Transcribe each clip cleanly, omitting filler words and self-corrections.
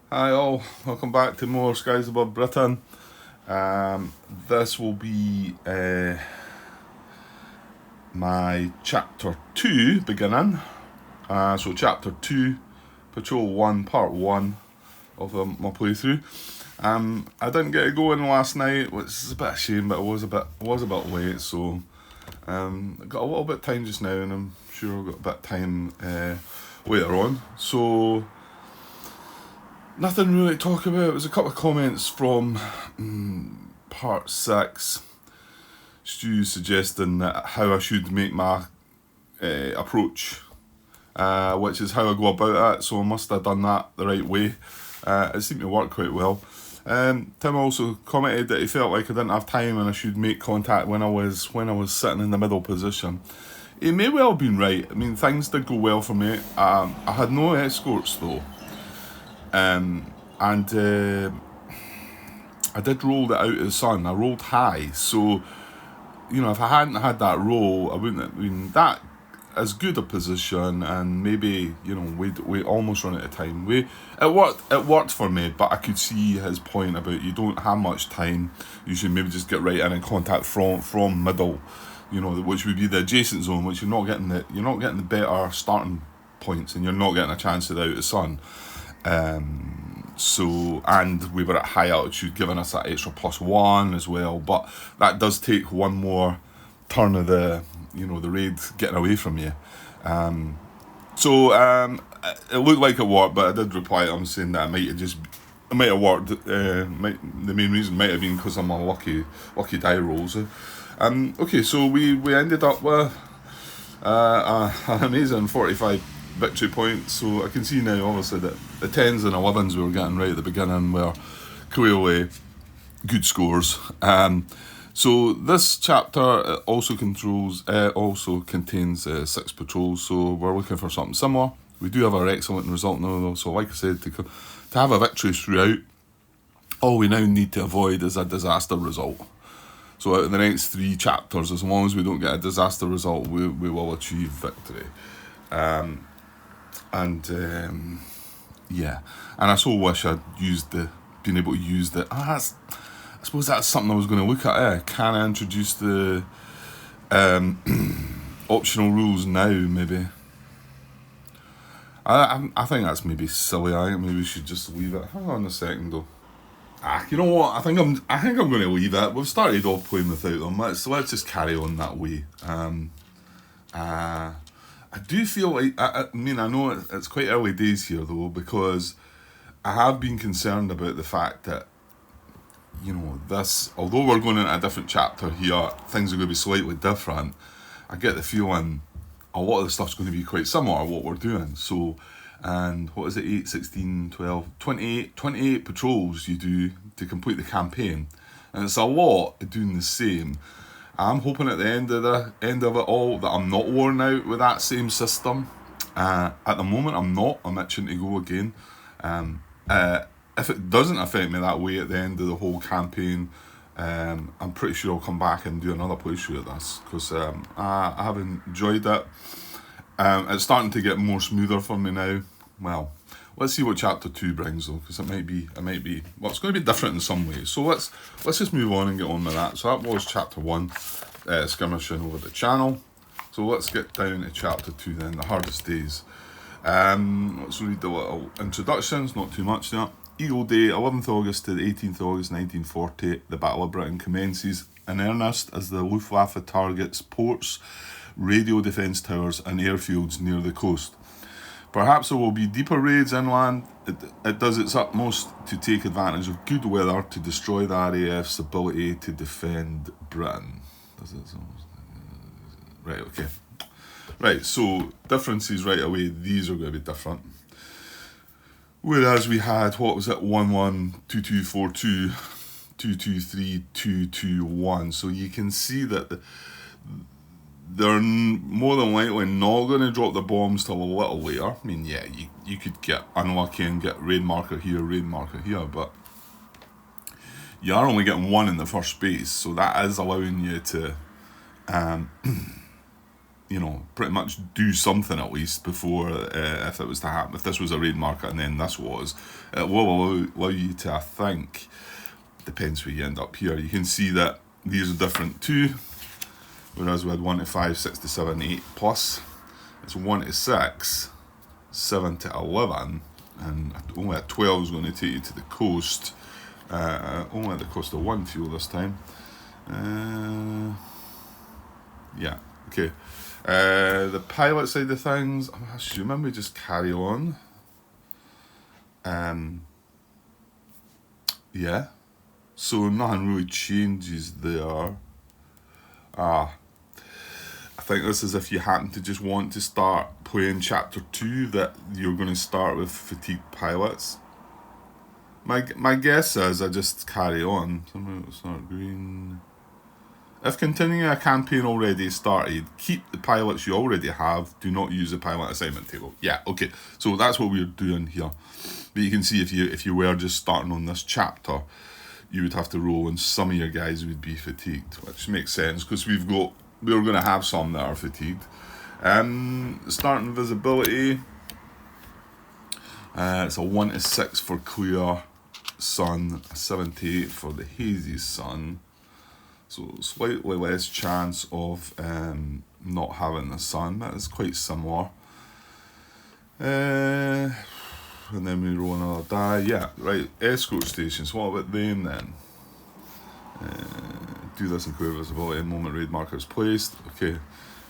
Hi all, welcome back to more Skies Above Britain. This will be my chapter 2 beginning. So chapter 2, Patrol 1, part 1 of my playthrough. I didn't get to go in last night, which is a bit of a shame, but I was a bit late, so I got a little bit of time just now, and I'm sure I've got a bit of time later on. So nothing really to talk about. It was a couple of comments from part 6. Stu suggesting that how I should make my approach, which is how I go about it. So I must have done that the right way. It seemed to work quite well. Tim also commented that he felt like I didn't have time and I should make contact when I was sitting in the middle position. He may well have been right. I mean, things did go well for me. I had no escorts though. And I did roll it out of the sun. I rolled high, so if I hadn't had that roll, I wouldn't have been that as good a position, and maybe we almost run out of time. It worked for me, but I could see his point about you don't have much time. You should maybe just get right in contact from middle, which would be the adjacent zone, which you're not getting the better starting points, and you're not getting a chance at out of the sun. And we were at high altitude, giving us that extra +1 as well. But that does take one more turn of the raid getting away from you. It looked like it worked, but I did reply to him saying that it might have worked. The main reason might have been because of my lucky die rolls. Okay, so we ended up with an amazing 45 victory points. So I can see now, obviously, that the 10s and 11s we were getting right at the beginning were clearly good scores. So this chapter also contains 6 patrols. So we're looking for something similar. We do have our excellent result now, though. So like I said, to have a victory throughout, all we now need to avoid is a disaster result. So out of the next 3 chapters, as long as we don't get a disaster result, we will achieve victory. Yeah, and I so wish I'd been able to use the. I suppose that's something I was going to look at. Can I introduce the optional rules now? Maybe. I think that's maybe silly. I think maybe we should just leave it. Hang on a second though. You know what? I think I'm going to leave it. We've started off playing without them. Let's just carry on that way. I do feel like, I know it's quite early days here though, because I have been concerned about the fact that, although we're going into a different chapter here, things are going to be slightly different. I get the feeling a lot of the stuff's going to be quite similar to what we're doing. So, and what is it, 8, 16, 12, 28 patrols you do to complete the campaign. And it's a lot doing the same. I'm hoping at the end of it all that I'm not worn out with that same system. At the moment, I'm not. I'm itching to go again. If it doesn't affect me that way at the end of the whole campaign, I'm pretty sure I'll come back and do another playthrough of this, because I have enjoyed it. It's starting to get more smoother for me now. Well, let's see what chapter 2 brings though, because it might be well, it's going to be different in some ways. So let's just move on and get on with that. So that was chapter 1, skirmishing over the channel. So let's get down to chapter 2 then, the hardest days. Let's read the little introductions, not too much there. Eagle Day, 11th August to the 18th August 1940, the Battle of Britain commences in earnest as the Luftwaffe targets ports, radio defence towers and airfields near the coast. Perhaps there will be deeper raids inland. It does its utmost to take advantage of good weather to destroy the RAF's ability to defend Britain. Right, okay. Right, so differences right away, these are going to be different. Whereas we had, 112242, 223221. So you can see that they're more than likely not going to drop the bombs till a little later. I mean, yeah, you could get unlucky and get raid marker here, but you are only getting 1 in the first base, so that is allowing you to you know, pretty much do something at least before, if it was to happen. If this was a raid market and then this was, it will allow you to, I think, depends where you end up here. You can see that these are different too, whereas we had 1 to 5, 6 to 7, 8 plus. It's 1 to 6, 7 to 11, and only at 12 is going to take you to the coast. Only at the cost of 1 fuel this time. Yeah, okay. The pilot side of things, I'm assuming we just carry on. Yeah. So nothing really changes there. I think this is if you happen to just want to start playing chapter 2 that you're going to start with fatigued pilots. My guess is I just carry on. Somewhere it'll start green. If continuing a campaign already started, keep the pilots you already have. Do not use the pilot assignment table. Yeah, okay. So that's what we're doing here. But you can see if you were just starting on this chapter, you would have to roll, and some of your guys would be fatigued, which makes sense because we're going to have some that are fatigued. Starting visibility. It's a 1 to 6 for clear sun, a 7 to 8 for the hazy sun. So slightly less chance of not having the sun. That is quite similar. And then we roll another die. Yeah, right. Escort stations. What about them then? Do this in clear visibility. Moment raid marker is placed. Okay. Here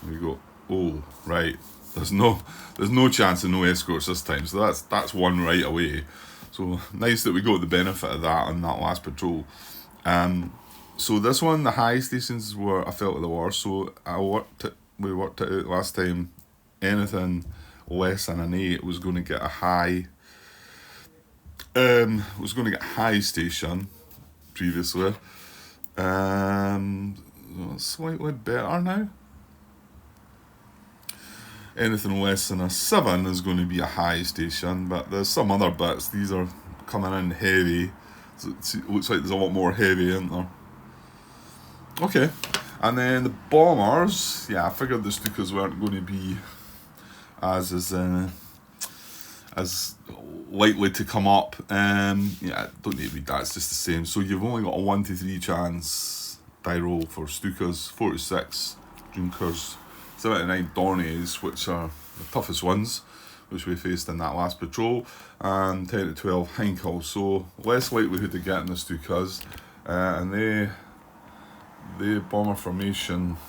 we go. Oh, right. There's no chance of no escorts this time. So that's one right away. So nice that we got the benefit of that on that last patrol. So this one, the high stations I felt like they were. So we worked it out last time. Anything less than an 8 was going to get a high. Was going to get a high station previously. Slightly better now. Anything less than a 7 is going to be a high station, but there's some other bits. These are coming in heavy. So it looks like there's a lot more heavy in there. Okay, and then the bombers. Yeah, I figured the Stukas weren't going to be as likely to come up. Yeah, don't need to read that. It's just the same. So you've only got a 1 to 3 chance die roll for Stukas, 4 to 6 Junkers, 7 to 9 Dornies, which are the toughest ones, which we faced in that last patrol, and 10 to 12 Heinkel. So less likelihood to get in the Stukas, and the bomber formations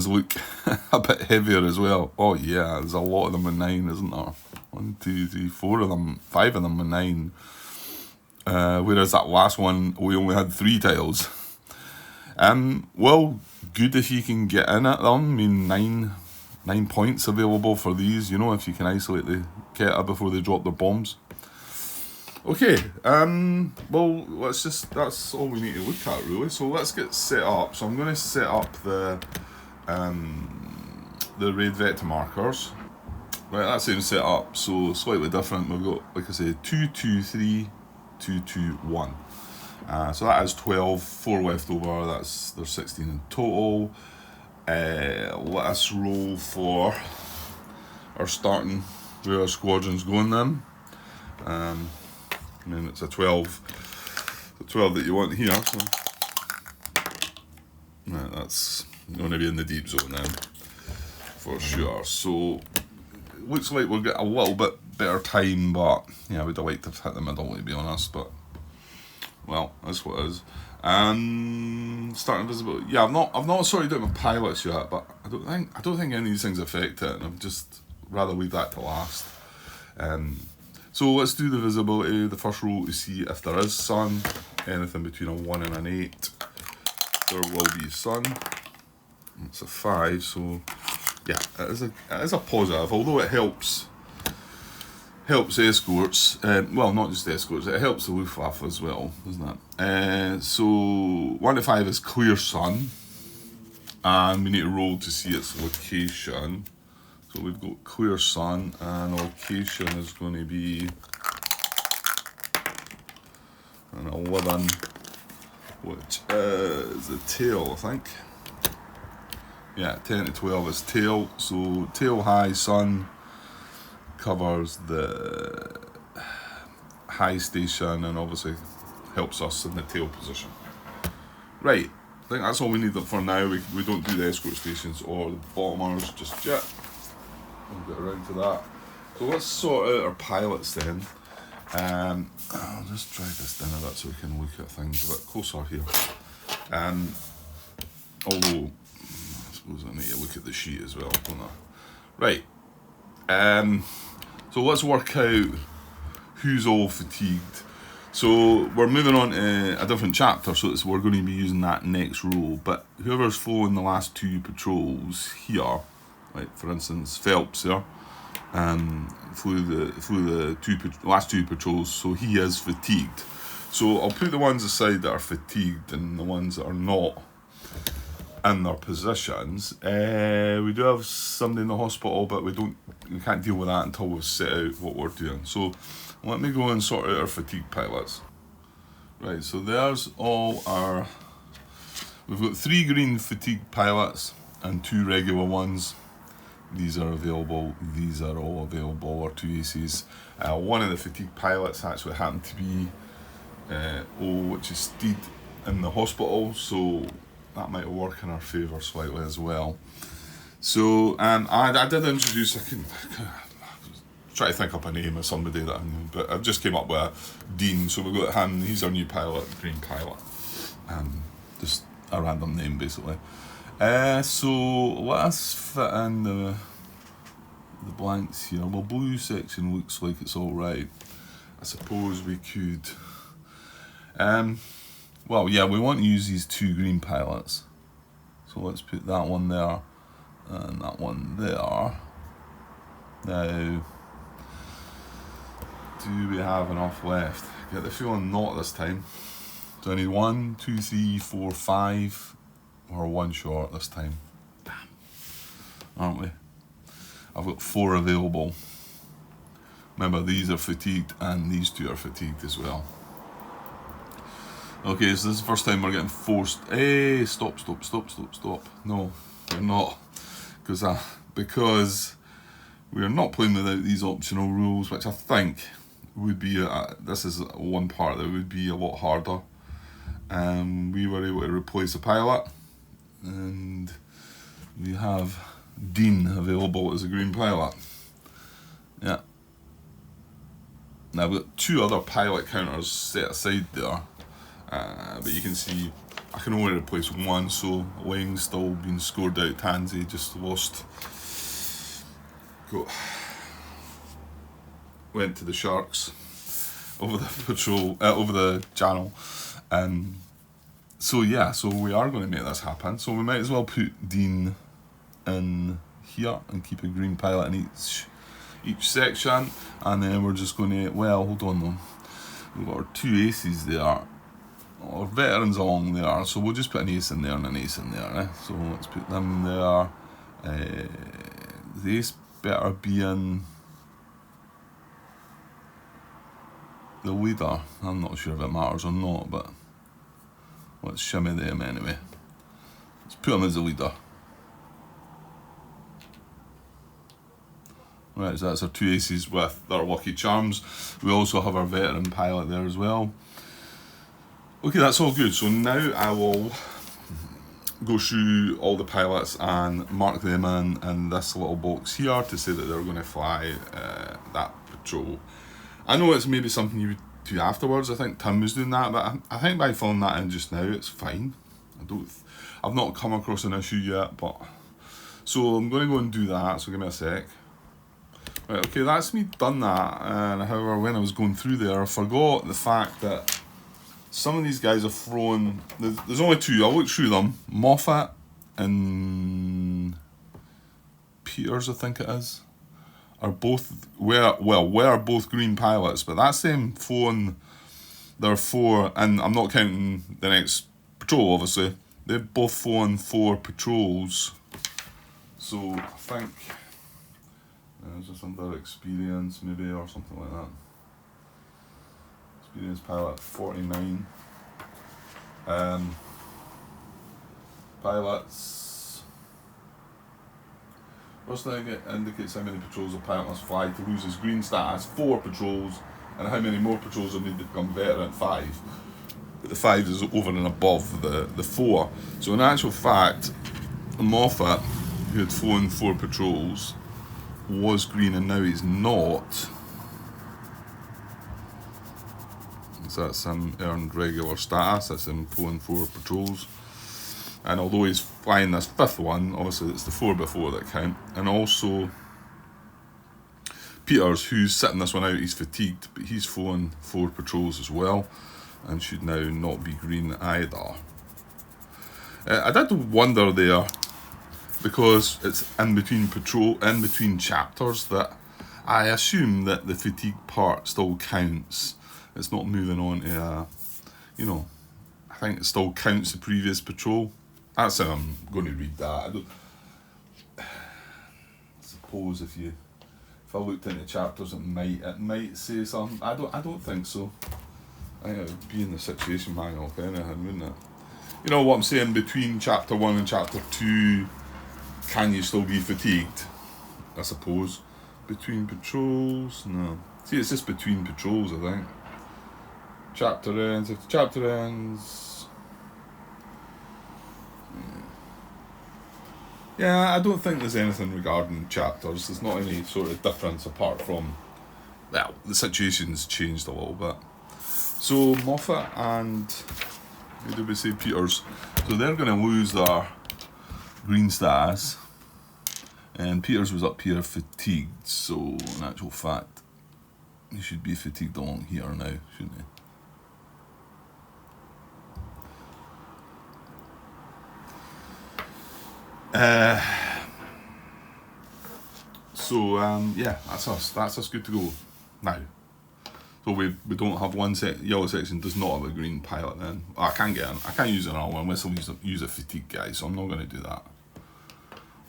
look a bit heavier as well. Oh yeah, there's a lot of them with 9, isn't there? 1, 2, 3, 4 of them, 5 of them with 9. Whereas that last one, we only had 3 tiles. Well, good if you can get in at them. I mean, 9 points available for these, you know, if you can isolate the Keta before they drop their bombs. Okay, well, that's all we need to look at, really. So let's get set up. So I'm going to set up the raid vector markers. Right, that's it set up. So slightly different. We've got, like I say, 2, 2, 3, 2, 2, 1. So that is 12, 4 left over. There's 16 in total. Let us roll for our starting where our squadron's going then. I mean, it's a 12 that you want here, so right, that's going to be in the deep zone then, for sure. So, it looks like we'll get a little bit better time, but yeah, we'd have liked to have hit the middle, to be honest, but, well, that's what it is. Starting visibility. Yeah, I've not sorted out my pilots yet, but I don't think any of these things affect it, and I'd just rather leave that to last. So let's do the visibility. The first roll to see if there is sun. Anything between a 1 and an 8, there will be sun. It's a 5, so yeah, it is a positive. Although it helps escorts. Well, not just escorts. It helps the Luftwaffe as well, doesn't it? So 1 to 5 is clear sun, and we need to roll to see its location. So we've got clear sun, and location is going to be an 11, which is the tail, I think. Yeah, 10 to 12 is tail. So tail high sun covers the high station and obviously helps us in the tail position. Right, I think that's all we need for now. We don't do the escort stations or the bottomers just yet. We'll get around to that. So let's sort out our pilots then. I'll just drag this down a bit so we can look at things a bit closer here. Although, I suppose I need to look at the sheet as well, don't I? Right. So let's work out who's all fatigued. So we're moving on to a different chapter, so we're going to be using that next rule. But whoever's flown the last two patrols here, like for instance Phelps here, flew the last two patrols, so he is fatigued. So I'll put the ones aside that are fatigued and the ones that are not in their positions. We do have somebody in the hospital, but we can't deal with that until we've set out what we're doing. So let me go and sort out our fatigue pilots. Right, so there's all our... We've got 3 green fatigue pilots and 2 regular ones. These are available, these are all available, or 2 aces. One of the fatigue pilots actually happened to be which is Steed in the hospital, so that might work in our favour slightly as well. So I did introduce, I can try to think up a name of somebody that I knew, but I've just came up with Dean, so we've got him, he's our new pilot, green pilot. Just a random name basically. So let us fit in the blanks here. Well, blue section looks like it's alright. I suppose we could... well, yeah, we want to use these 2 green pilots. So let's put that one there and that one there. Now, do we have enough left? Get the feeling not this time. Do I need 1, 2, 3, 4, 5, or 1 short this time? Damn. Aren't we? I've got 4 available. Remember, these are fatigued and these 2 are fatigued as well. Okay, so this is the first time we're getting forced. Hey, stop. No, we're not. Because we are not playing without these optional rules, which I think would be, this is one part that would be a lot harder. We were able to replace a pilot, and we have Dean available as a green pilot. Yeah. Now we've got 2 other pilot counters set aside there, but you can see I can only replace 1, so Lang's still being scored out. Tansy just lost. Went to the Sharks over the patrol, over the channel. So yeah, so we are going to make this happen. So we might as well put Dean in here and keep a green pilot in each section, and then we're just going to, well, hold on though, we've got our 2 aces there, our veterans along there, so we'll just put an ace in there and an ace in there, so let's put them there. The ace better be in the leader. I'm not sure if it matters or not, but let's shimmy them anyway. Let's put him as the leader. Right, so that's our 2 aces with their lucky charms. We also have our veteran pilot there as well. Okay, that's all good. So now I will go through all the pilots and mark them in this little box here to say that they're going to fly that patrol. I know it's maybe something you would do afterwards. I think Tim was doing that, but I think by filling that in just now, it's fine. I've not come across an issue yet, but so I'm going to go and do that. So give me a sec. Right, okay, that's me done that. And however, when I was going through there, I forgot the fact that some of these guys have thrown. There's only 2. I'll look through them. Moffat and Peters, I think it is, are both were both green pilots, but that's them flown their 4, and I'm not counting the next patrol. Obviously, they've both flown 4 patrols. So I think there's just some other experience maybe or something like that. Experienced pilot 49. Pilots First thing it indicates how many patrols a pilot must fly to lose his green status. 4 patrols, and how many more patrols are needed to become veteran. 5. But the 5 is over and above the 4. So in actual fact, Moffat, who had flown 4 patrols, was green, and now he's not. So that's him earned regular status. That's him flown 4 patrols. And although he's flying this 5th one, obviously it's the 4 before that count. And also Peters, who's sitting this one out, he's fatigued, but he's flown 4 patrols as well, and should now not be green either. I did wonder there, because it's in between chapters, that I assume that the fatigue part still counts. It's not moving on to I think it still counts the previous patrol. That's how I'm going to read that. I suppose if I looked into chapters, it might say something. I don't think so. I think it would be in the situation manual if anything, wouldn't it? You know what I'm saying? Between chapter 1 and chapter 2, can you still be fatigued? I suppose. Between patrols, no. See, it's just between patrols, I think. Chapter ends. If the chapter ends. Yeah, I don't think there's anything regarding chapters. There's not any sort of difference apart from, well, the situation's changed a little bit. So Moffat and, who did we say, Peters? So they're going to lose their green status, and Peters was up here fatigued. So in actual fact, he should be fatigued along here now, shouldn't he? Yeah, that's us. That's us good to go now. So we don't have one yellow section does not have a green pilot then. I can't use another one unless I use a fatigue guy, so I'm not going to do that.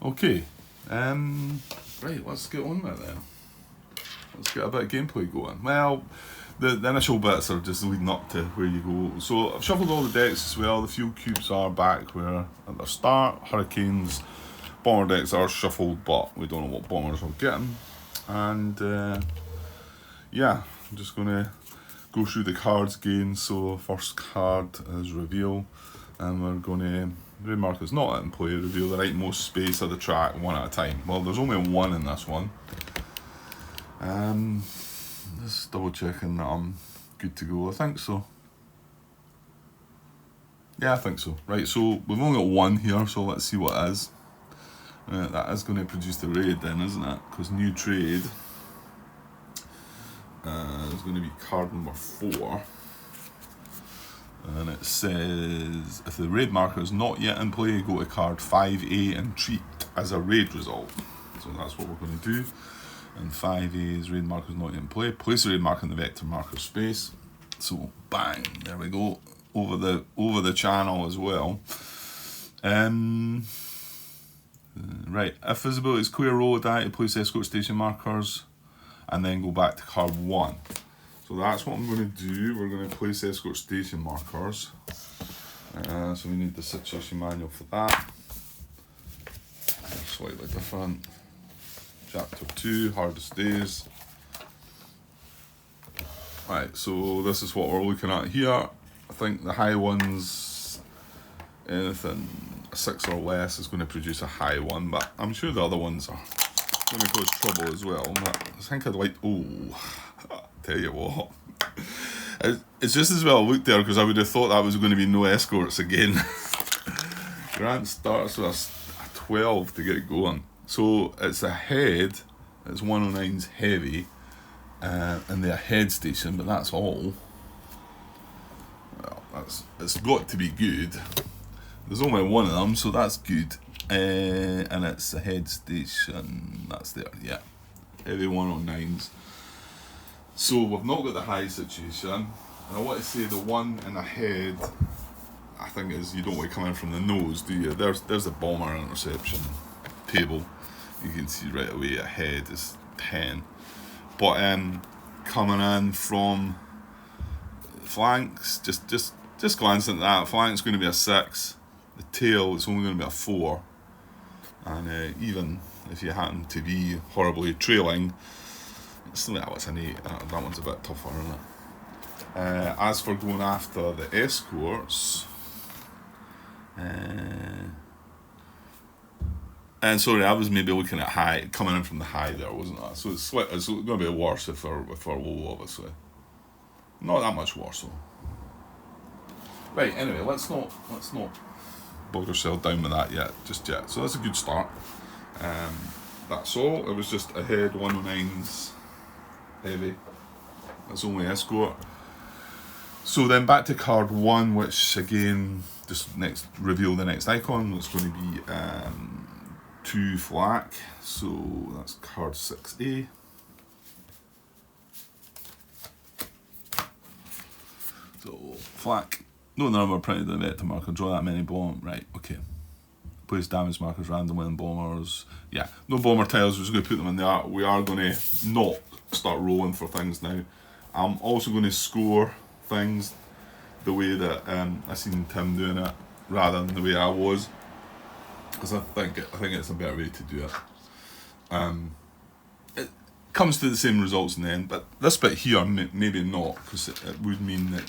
Okay. Right, let's get on with it then. Let's get a bit of gameplay going. Well, the initial bits are just leading up to where you go. So I've shuffled all the decks as well. The fuel cubes are back where at the start. Hurricanes, bomber decks are shuffled, but we don't know what bombers we're getting. And yeah, I'm just going to go through the cards again. So first card is reveal, and we're going to, red marker's not in play, reveal the rightmost space of the track one at a time. Well, there's only one in this one. Just double checking that I'm good to go. I think so. Yeah, I think so. Right, so we've only got one here, so let's see what it is. That is going to produce the raid then, isn't it? Because new trade is going to be card number 4. And it says, if the raid marker is not yet in play, go to card 5A and treat as a raid result. So that's what we're going to do. And 5A is raid marker is not yet in play. Place the raid marker in the vector marker space. So bang, there we go. Over the channel as well. Right, if visibility is clear, roll a die to place escort station markers, and then go back to card 1. So that's what I'm going to do. We're going to place escort station markers. So we need the situation manual for that. Slightly different. Chapter 2, hardest days. Right, so this is what we're looking at here. I think the high ones, anything 6 or less is going to produce a high one, but I'm sure the other ones are going to cause trouble as well. But I think I'd like, tell you what, it's just as well looked there, because I would have thought that was going to be no escorts again. Grant starts with a 12 to get going. So it's a head, it's 109's heavy, and the head station, but that's all. Well, it's got to be good. There's only one of them, so that's good. And it's a head station, that's there, yeah. Heavy 109s. So we've not got the high situation. And I want to say the one in the head, I think is, you don't want to come in from the nose, do you? There's the bomber interception table. You can see right away ahead is 10. But coming in from flanks, just glancing at that, flank's going to be a 6. The tail is only going to be a 4. And even if you happen to be horribly trailing. What's an 8? That one's a bit tougher, isn't it? As for going after the escorts, and sorry, I was maybe looking at high, coming in from the high there, wasn't I? So it's going to be worse if we're low, obviously. Not that much worse though. Right. Anyway, let's not bog ourselves down with that just yet. So that's a good start. That's all. It was just a head 109s heavy. That's only escort. So then back to card 1, which again just reveal the next icon. It's going to be 2 flak. So that's card 6A. So flak. No number printed the vector marker. Draw that many bomb. Right. Okay. Place damage markers randomly on bombers. Yeah. No bomber tiles. We're just going to put them in there. We are going to not start rolling for things now. I'm also going to score things the way that I seen Tim doing it, rather than the way I was, because I think it's a better way to do it. It comes to the same results in the end, but this bit here maybe not, because it would mean that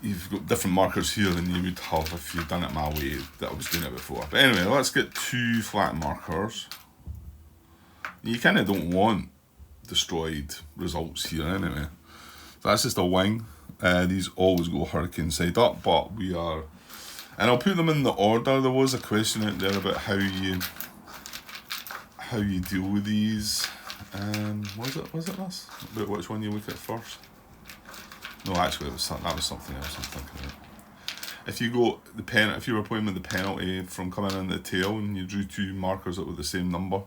you've got different markers here than you would have if you'd done it my way that I was doing it before. But anyway, let's get 2 flat markers. You kind of don't want destroyed results here anyway. So that's just a wing. These always go hurricane side up, but we are, and I'll put them in the order. There was a question out there about how you deal with these. Was it this? About which one you look at first? No, actually, that was something else I'm thinking about. If you if you were playing with the penalty from coming in the tail and you drew 2 markers that were the same number,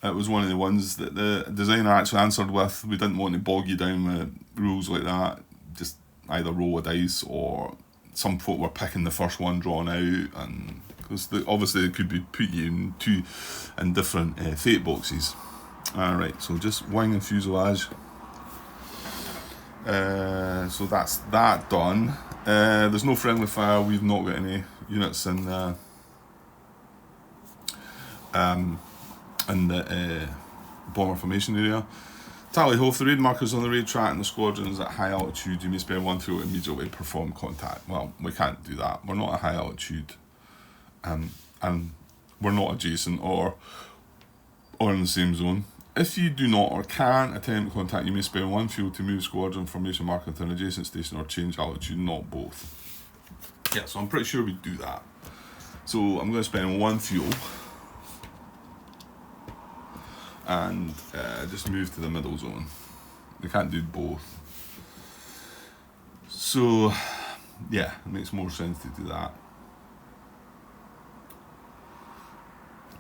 it was one of the ones that the designer actually answered with. We didn't want to bog you down with rules like that. Just either roll a dice, or some folk were picking the first one drawn out, and because obviously it could be put you in different fate boxes. Alright, so just wing and fuselage. So that's that done. There's no friendly fire. We've not got any units in the bomber formation area. Tally ho, if the raid markers on the raid track and the squadrons at high altitude, you may spend 1 fuel to immediately perform contact. Well, we can't do that. We're not at high altitude, and we're not adjacent or in the same zone. If you do not or can attempt contact, you may spend 1 fuel to move squadron formation marker to an adjacent station or change altitude, not both. Yeah, so I'm pretty sure we do that. So I'm going to spend 1 fuel and just move to the middle zone. We can't do both. So yeah, it makes more sense to do that.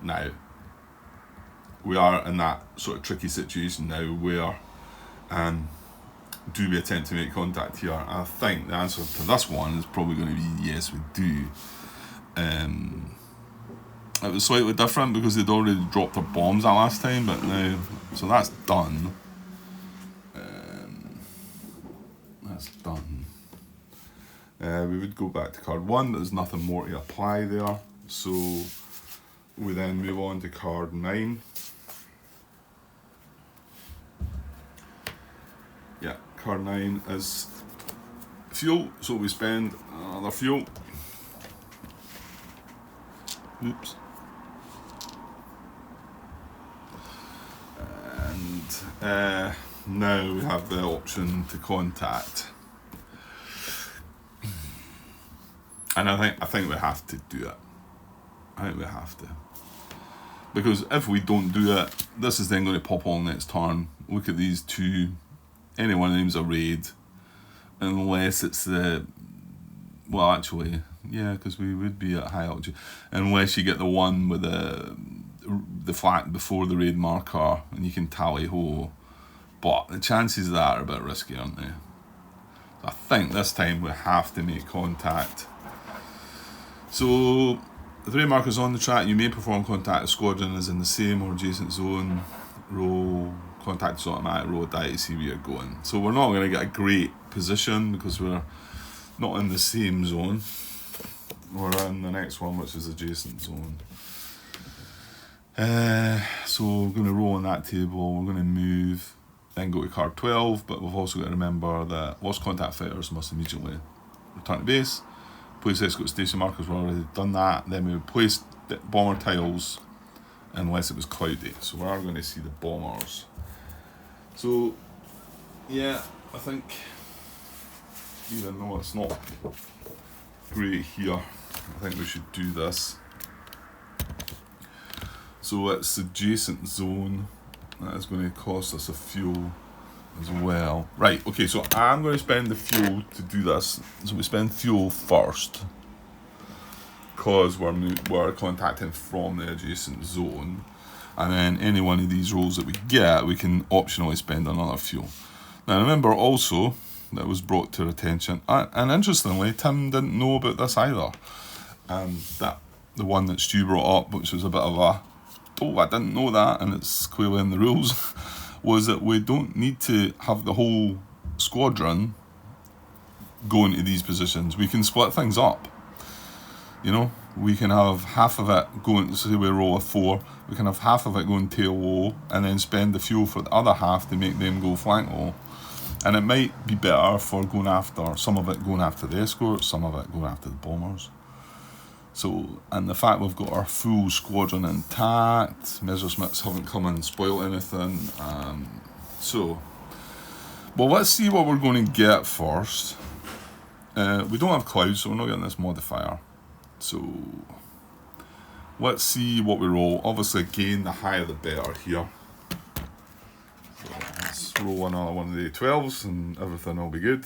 Now, we are in that sort of tricky situation now where do we attempt to make contact here? I think the answer to this one is probably going to be yes, we do. It was slightly different because they'd already dropped their bombs that last time, but now, so that's done. That's done. We would go back to card 1, but there's nothing more to apply there. So we then move on to card 9. Yeah, card 9 is fuel, so we spend another fuel. Oops. And now we have the option to contact. And I think we have to do it. I think we have to. Because if we don't do it, this is then going to pop on next turn. Look at these 2. Any one of them's a raid. Unless it's the... Well, actually, yeah, because we would be at high altitude. Unless you get the one with the flak before the raid marker and you can tally ho. But the chances of that are a bit risky, aren't they? So I think this time we have to make contact. So the raid markers on the track, you may perform contact. The squadron is in the same or adjacent zone. Roll contact is automatic. Roll a die to see where you're going. So we're not going to get a great position because we're not in the same zone. We're in the next one, which is adjacent zone. So we're going to roll on that table, we're going to move, then go to card 12, but we've also got to remember that lost contact fighters must immediately return to base. Place escort station markers, we've already done that. Then we would place the bomber tiles unless it was cloudy. So we are going to see the bombers. So, yeah, I think, even though it's not great here, I think we should do this. So it's adjacent zone. That is going to cost us a fuel as well. Right, okay, so I'm going to spend the fuel to do this. So we spend fuel first, because we're contacting from the adjacent zone. And then any one of these rolls that we get, we can optionally spend another fuel. Now remember also, that was brought to our attention, and interestingly, Tim didn't know about this either. That the one that Stu brought up, which was a bit of a, oh, I didn't know that, and it's clearly in the rules, was that we don't need to have the whole squadron go into these positions. We can split things up. You know, we can have half of it going, say we roll a 4, we can have half of it going tail low, and then spend the fuel for the other half to make them go flank low. And it might be better for going after, some of it going after the escorts, some of it going after the bombers. So, and the fact we've got our full squadron intact, Messerschmitts haven't come and spoiled anything. Well, let's see what we're going to get first. We don't have clouds, so we're not getting this modifier. So, let's see what we roll. Obviously, again, the higher the better here. So let's roll another one of the 12s and everything will be good.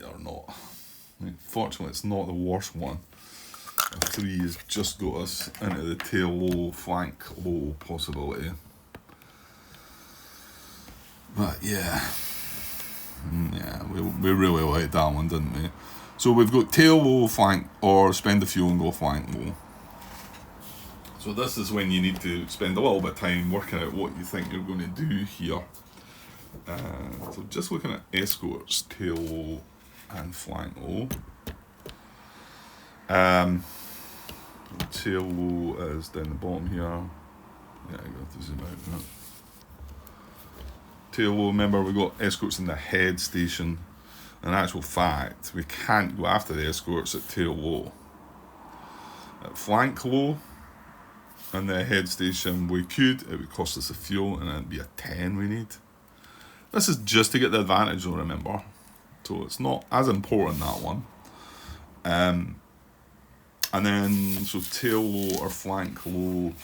Or not. I mean, fortunately, it's not the worst one. A 3 has just got us into the tail low, flank low possibility. But yeah. Yeah, we really liked that one, didn't we? So we've got tail low, flank, or spend the fuel and go flank low. So this is when you need to spend a little bit of time working out what you think you're going to do here. So just looking at escorts, tail low and flank low. Tail low is down the bottom here. Yeah, I got to zoom out now. Tail low, remember we got escorts in the head station. In actual fact, we can't go after the escorts at tail low. At flank low and the head station we could, it would cost us a fuel and it'd be a 10 we need. This is just to get the advantage though, remember. So it's not as important, that one. And then, so tail low or flank low,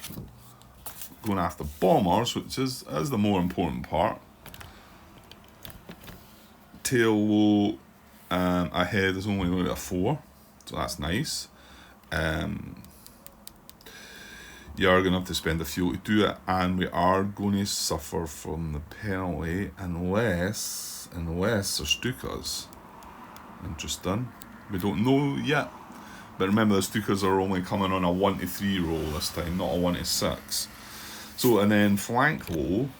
going after bombers, which is the more important part. Tail low ahead is only going to a 4, so that's nice. You are going to have to spend a fuel to do it, and we are going to suffer from the penalty unless there's Stukas. Interesting. We don't know yet, but remember the Stukas are only coming on a 1 to 3 roll this time, not a 1 to 6. So, and then flank low,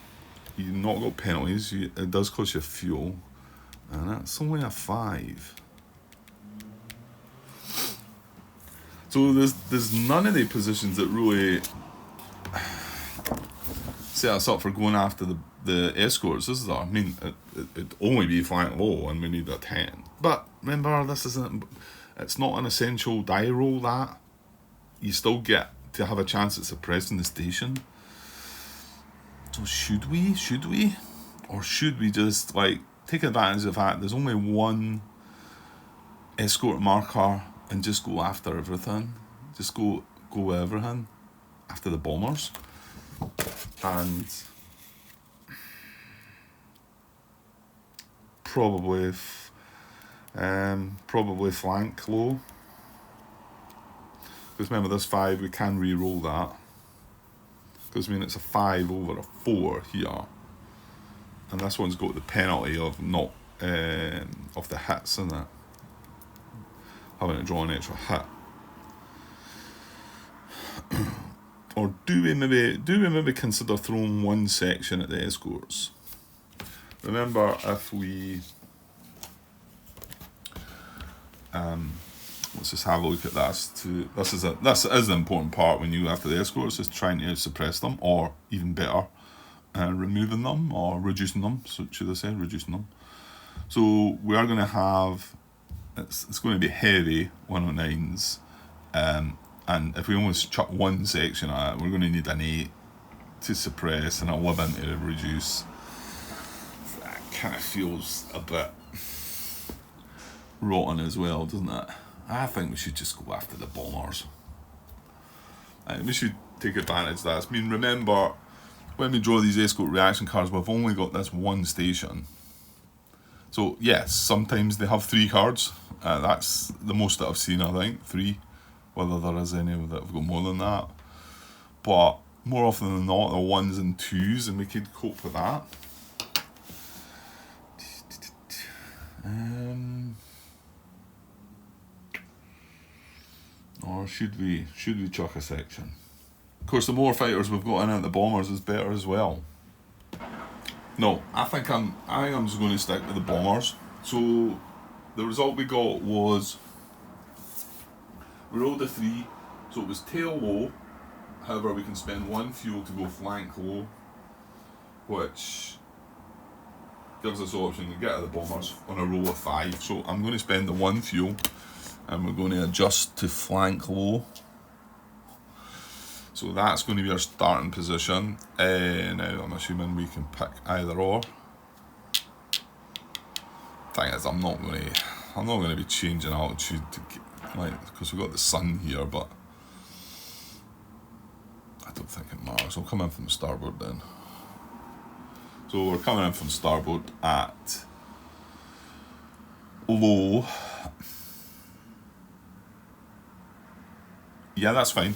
you've not got penalties, it does cost you fuel, and that's only a 5. So there's none of the positions that really set us up for going after the escorts, is there? I mean, it'd only be flank low and we need a 10. But remember, it's not an essential die roll that. You still get to have a chance at suppressing the station. So should we? Or should we just take advantage of the fact there's only one escort marker and just go after everything? Just go everything after the bombers. And probably flank low. Because remember, this 5, we can re-roll that. Because I mean, it's a 5 over a 4 here. And this one's got the penalty of not of the hits in it. Having to draw an extra hit. Or do we maybe consider throwing one section at the escorts? Remember, if we let's just have a look at this. This is the important part when you go after the escorts, is trying to suppress them, or even better, removing them or reducing them. So should I say reducing them? So we are going to have, it's going to be heavy 109s, and if we only chuck one section at it, we're going to need an 8 to suppress and an 11 to reduce. That kind of feels a bit rotten as well, doesn't it? I think we should just go after the bombers. We should take advantage of that. I mean, remember, when we draw these escort reaction cards, we've only got this one station. So yes, sometimes they have 3 cards. That's the most that I've seen, I think, 3. Whether there is any that have got more than that. But more often than not, they're 1s and 2s, and we could cope with that. Or should we chuck a section? Of course, the more fighters we've got in at the bombers is better as well. No, I think I'm just going to stick with the bombers. So the result we got was we rolled a 3, so it was tail low. However, we can spend 1 fuel to go flank low, which gives us the option to get at the bombers on a roll of 5. So I'm going to spend the 1 fuel, and we're going to adjust to flank low. So that's going to be our starting position. Now I'm assuming we can pick either or. Thing is, I'm not going to be changing altitude to because we've got the sun here, but I don't think it matters. I'll come in from starboard then. So we're coming in from starboard at low. Yeah, that's fine.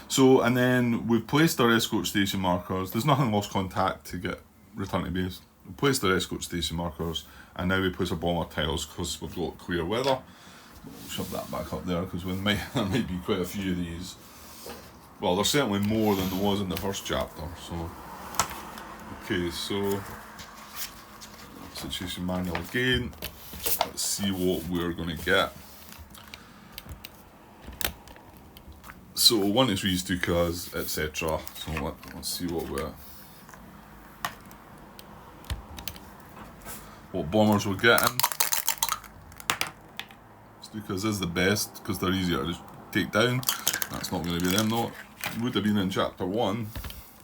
So, and then we've placed our escort station markers. There's nothing lost contact to get return to base. We placed our escort station markers, and now we place our bomber tiles because we've got clear weather. We'll shove that back up there because there might be quite a few of these. Well, there's certainly more than there was in the first chapter. So, okay, so situation manual again. Let's see what we're going to get. So 1 to 3 is 2 cars, etc. So let's see what bombers we're getting. Stukas is the best because they're easier to take down. That's not going to be them though. It would have been in chapter 1,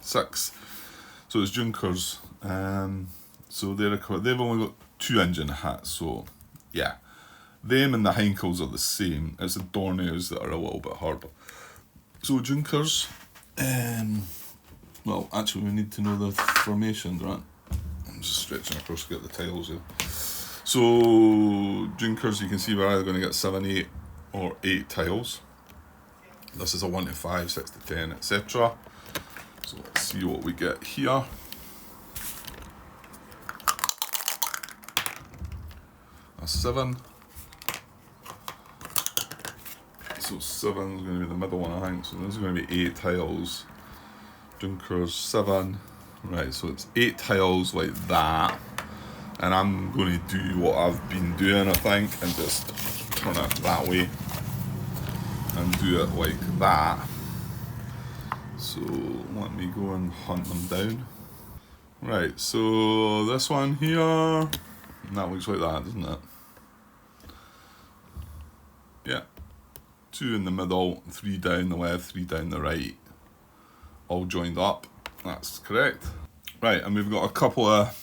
6. So it's Junkers. So they've only got 2 engine hats. So yeah, them and the Heinkels are the same. It's the Dorniers that are a little bit harder. So Junkers. Well, actually, we need to know the formations, right? I'm just stretching across to get the tiles here. So Junkers, you can see we're either going to get 7, 8, or 8 tiles. This is a 1 to 5, 6 to 10, etc. So let's see what we get here. A 7. So 7 is going to be the middle one, I think. So this is going to be 8 tiles. Junkers 7. Right, so it's 8 tiles like that. And I'm going to do what I've been doing, I think, and just turn it that way. And do it like that. So let me go and hunt them down. Right, so this one here, and that looks like that, doesn't it? Yeah. 2 in the middle, 3 down the left, 3 down the right, all joined up. That's correct. Right, and we've got a couple of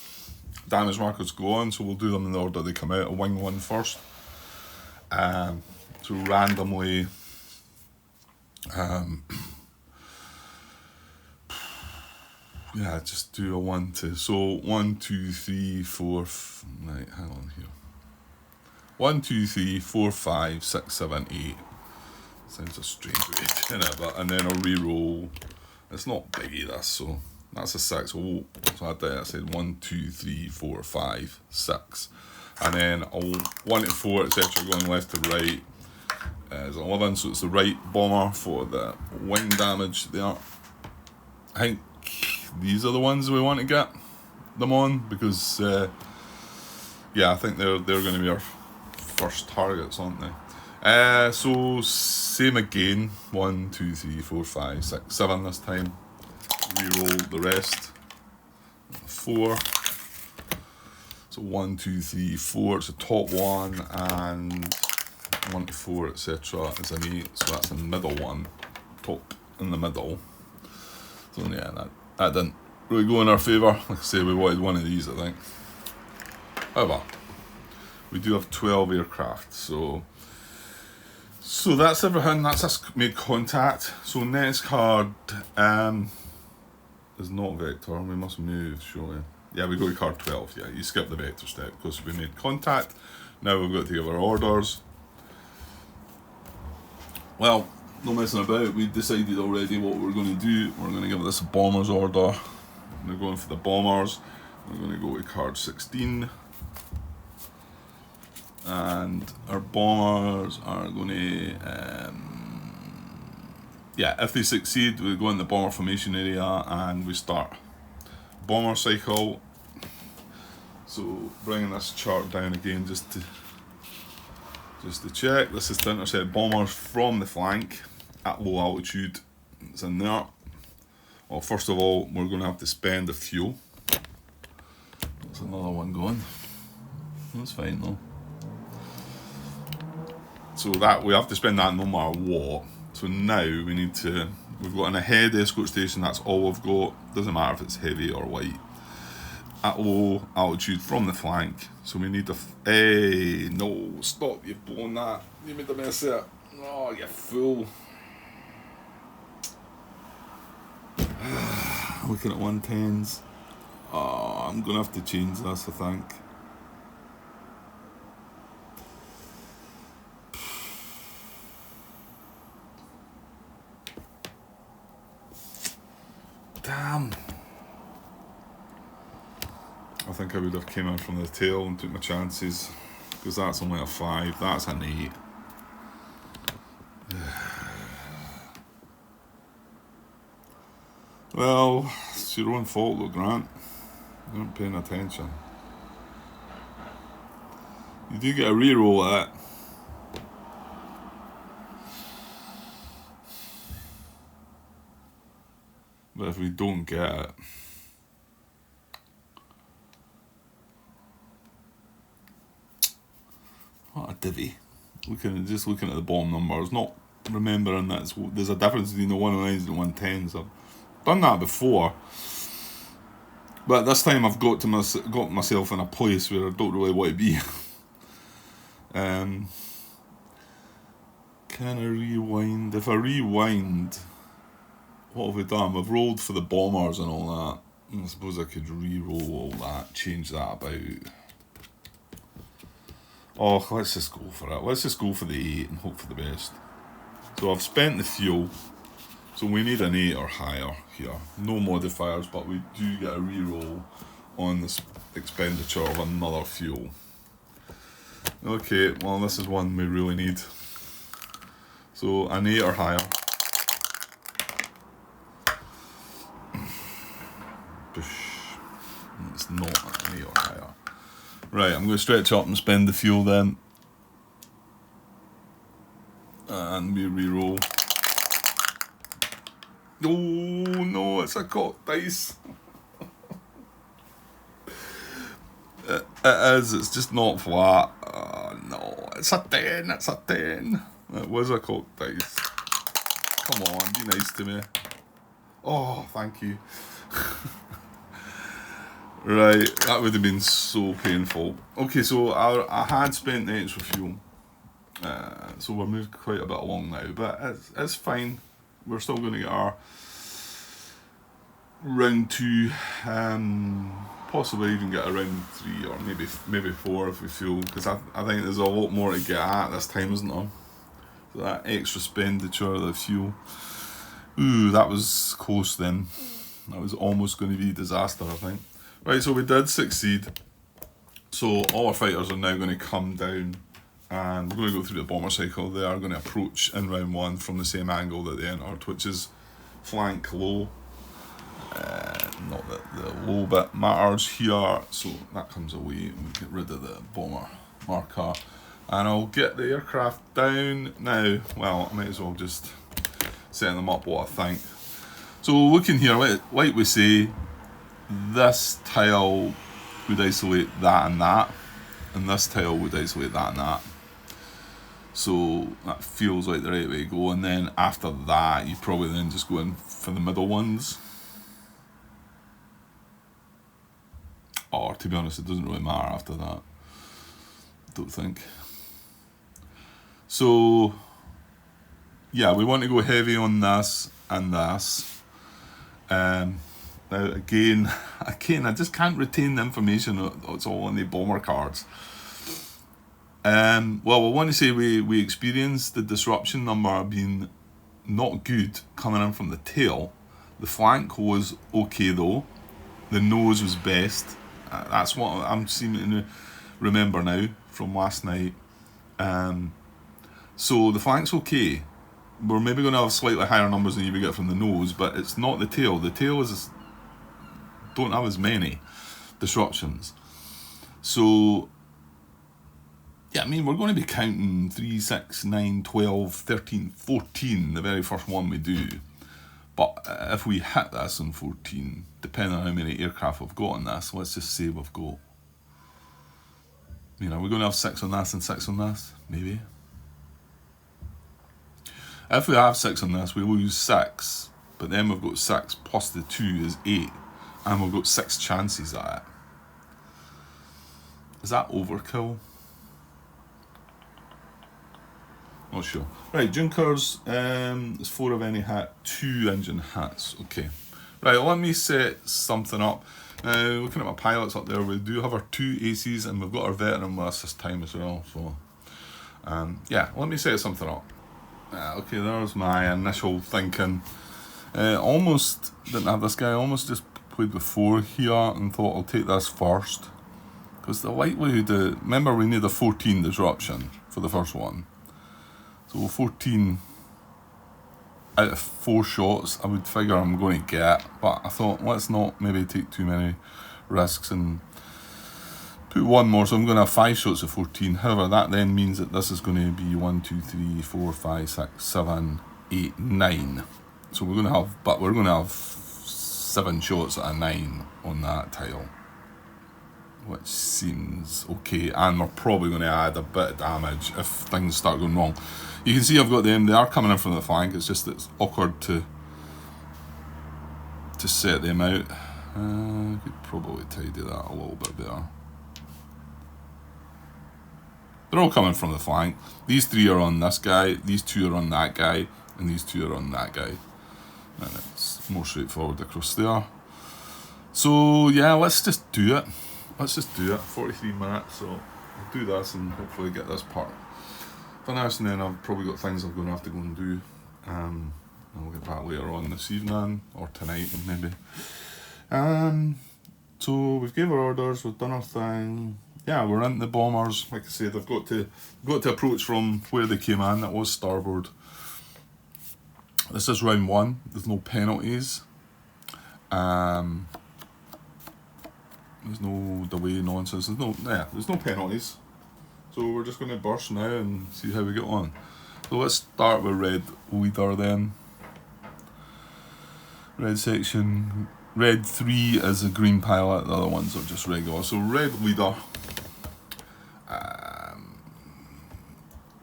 damage markers to go on, so we'll do them in the order they come out. I'll wing one first. So randomly, yeah, just do a 1 to, so 1, 2, 3, 4, right, hang on here. 1, 2, 3, 4, 5, 6, 7, 8. Sounds a strange way of doing it, but, and then I'll re-roll. It's not biggie this, so that's a 6. Oh, so I said 1, 2, 3, 4, 5, 6. And then I'll 1 to 4, etc., going left to right. Is 11, so it's the right bomber for the wing damage there. I think these are the ones we want to get them on because, yeah, I think they're going to be our first targets, aren't they? So same again. 1, 2, 3, 4, 5, 6, 7 this time. Reroll the rest. 4. So 1, 2, 3, 4. It's the top one, and 1 to 4, etc. is an 8. So that's the middle one. Top in the middle. So yeah, that didn't really go in our favour. Like I say, we wanted one of these, I think. However, we do have 12 aircraft, so that's everything. That's us made contact. So next card is not vector. We must move, surely. Yeah, we go to card 12. Yeah, you skip the vector step because we made contact. Now we've got to give our orders. Well, no messing about. We decided already what we're going to do. We're going to give this a bombers order. We're going for the bombers. We're going to go to card 16. And our bombers are going to, if they succeed, we go in the bomber formation area and we start bomber cycle. So bringing this chart down again just to check. This is to intercept bombers from the flank at low altitude. It's in there. Well, first of all, we're going to have to spend the fuel. There's another one going. That's fine though. So that we have to spend that no matter what. So now we've got an ahead escort station, that's all we've got. Doesn't matter if it's heavy or light. At low altitude from the flank. So we need hey, no, stop, you've blown that. You made a mess of it. Oh, you fool. Looking at 110s. Oh, I'm going to have to change this, I think. Damn. I think I would have came in from the tail and took my chances, because that's only a 5, that's an 8. Well, it's your own fault though, Grant. You aren't paying attention. You do get a reroll at it. But if we don't get it, what a divvy. Just looking at the bomb numbers, not remembering that there's a difference between the 109s and the 110s. I've done that before, but this time I've got myself in a place where I don't really want to be. Can I rewind? If I rewind, what have we done? We've rolled for the bombers and all that. I suppose I could re-roll all that, change that about. Oh, let's just go for it. Let's just go for the 8 and hope for the best. So I've spent the fuel. So we need an 8 or higher here. No modifiers, but we do get a re-roll on this expenditure of another fuel. Okay, well this is one we really need. So an 8 or higher. It's not an 8 or higher. Right, I'm going to stretch up and spend the fuel then. And we re-roll. Oh no, it's a cocked dice. It is, it's just not flat. No, it's a 10, it's a 10. It was a cocked dice. Come on, be nice to me. Oh, thank you. Right, that would have been so painful. Okay, so I had spent the extra fuel. So we're moved quite a bit along now, but it's fine. We're still going to get our round 2, possibly even get a round 3 or maybe 4 if we feel, because I think there's a lot more to get at this time, isn't there? So that extra expenditure of the fuel. Ooh, that was close then. That was almost going to be a disaster, I think. Right, so we did succeed. So all our fighters are now going to come down, and we're going to go through the bomber cycle. They are going to approach in round 1 from the same angle that they entered, which is flank low. Not that the low bit matters here, so that comes away and we get rid of the bomber marker. And I'll get the aircraft down now. Well, I might as well just set them up what I think. So looking here, like we say, this tile would isolate that and this tile would isolate that and that. So that feels like the right way to go. And then after that, you probably then just go in for the middle ones. Or to be honest, it doesn't really matter after that. I don't think. So yeah, we want to go heavy on this and this. Now again, I just can't retain the information. It's all on the bomber cards. Well, I want to say we experienced the disruption number being not good coming in from the tail. The flank was okay though. The nose was best. That's what I'm seeming to remember now from last night. So the flank's okay. We're maybe going to have slightly higher numbers than you would get from the nose, but it's not the tail. The tail don't have as many disruptions. So yeah, I mean, we're going to be counting 3, 6, 9, 12, 13, 14, the very first one we do. But if we hit this on 14, depending on how many aircraft we've got on this, let's just say we've got, are we going to have 6 on this and 6 on this? Maybe. If we have 6 on this, we lose 6, but then we've got 6 plus the 2 is 8, and we've got 6 chances at it. Is that overkill? Not sure. Right, Junkers, there's 4 of any hit, 2 engine hits. Okay. Right, let me set something up. Now, looking at my pilots up there, we do have our 2 aces, and we've got our veteran with us this time as well. So, yeah, let me set something up. Okay, there's my initial thinking. Almost didn't have this guy, almost just played with 4 here and thought I'll take this first. Because the likelihood, remember we need a 14 disruption for the first one. So 14 out of 4 shots I would figure I'm going to get, but I thought let's not maybe take too many risks and put 1 more, so I'm going to have 5 shots of 14. However, that then means that this is going to be 1, 2, 3, 4, 5, 6, 7, 8, 9. So we're going to have 7 shots at a 9 on that tile, which seems okay, and we're probably going to add a bit of damage if things start going wrong. You can see I've got them, they are coming in from the flank, it's just it's awkward to set them out. I could probably tidy that a little bit better. They're all coming from the flank. These 3 are on this guy, these 2 are on that guy, and these 2 are on that guy. And it's more straightforward across there. So yeah, let's just do it. 43 minutes, so I'll do this and hopefully get this part finished, and then I've probably got things I'm going to have to go and do. I'll get back later on this evening or tonight maybe. So we've gave our orders, we've done our thing. Yeah, we're in the bombers. Like I said, I've got to approach from where they came in. That was starboard. This is round 1. There's no penalties. There's no delay nonsense. There's no penalties. So we're just going to burst now and see how we get on. So let's start with red leader then. Red section. Red 3 is a green pilot. The other ones are just regular. So red leader.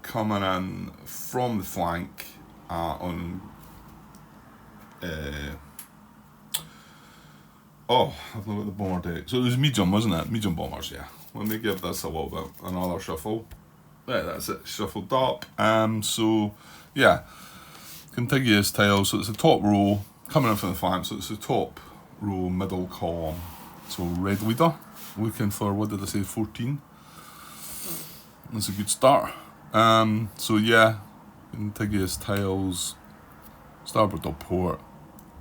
Coming in from the flank on. I've looked at the bomber deck. So it was medium, wasn't it? Medium bombers, yeah. Let me give this a little bit, another shuffle. Right, that's it, shuffled up. So, yeah, contiguous tile. So it's the top row, coming in from the flank, so it's the top row, middle column. So red leader, looking for, what did I say, 14? That's a good start. So yeah, contiguous tiles, starboard to port,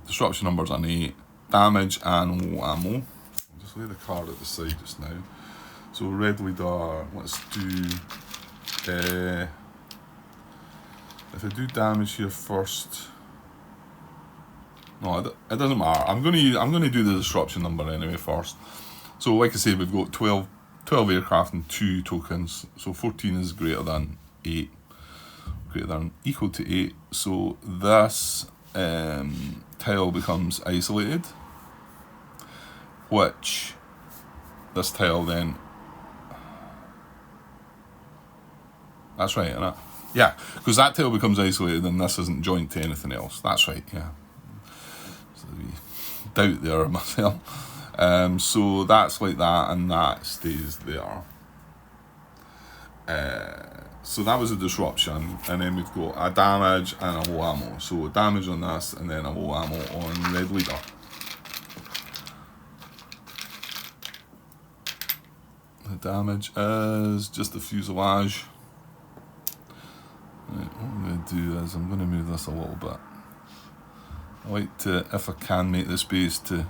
disruption numbers an 8, damage and low ammo. I'll just lay the card at the side just now. So red leader, let's do, if I do damage here first, no, it doesn't matter. I'm gonna do the disruption number anyway first. So like I say, we've got 12 12 aircraft and 2 tokens. So 14 is greater than 8. Greater than equal to 8. So this tile becomes isolated, which this tile then, that's right, isn't it? Yeah, because that tile becomes isolated and this isn't joined to anything else. That's right, yeah. So we doubt there myself. So that's like that, and that stays there. So that was a disruption, and then we've got a damage and a low ammo. So damage on this, and then a low ammo on Red Leader. The damage is just the fuselage. Right, what I'm going to do is I'm going to move this a little bit. I like to, if I can, make the space to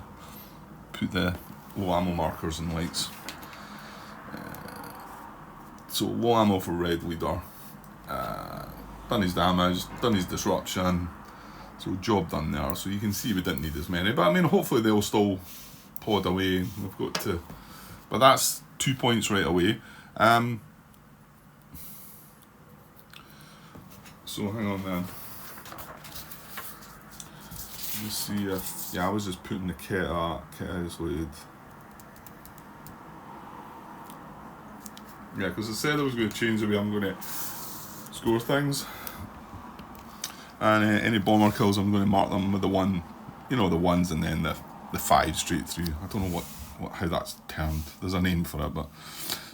put the low ammo markers and lights. So low ammo for Red Leader. Done his damage, done his disruption. So job done there. So you can see we didn't need as many. But I mean, hopefully they'll still pod away. We've got to... But that's 2 points right away. So hang on then. Let me see if... Yeah, I was just putting the kit isolated. Yeah, because I said I was going to change the way I'm going to score things. And any bomber kills, I'm going to mark them with the one, you know, the ones and then the 5 straight through. I don't know how that's termed. There's a name for it, but...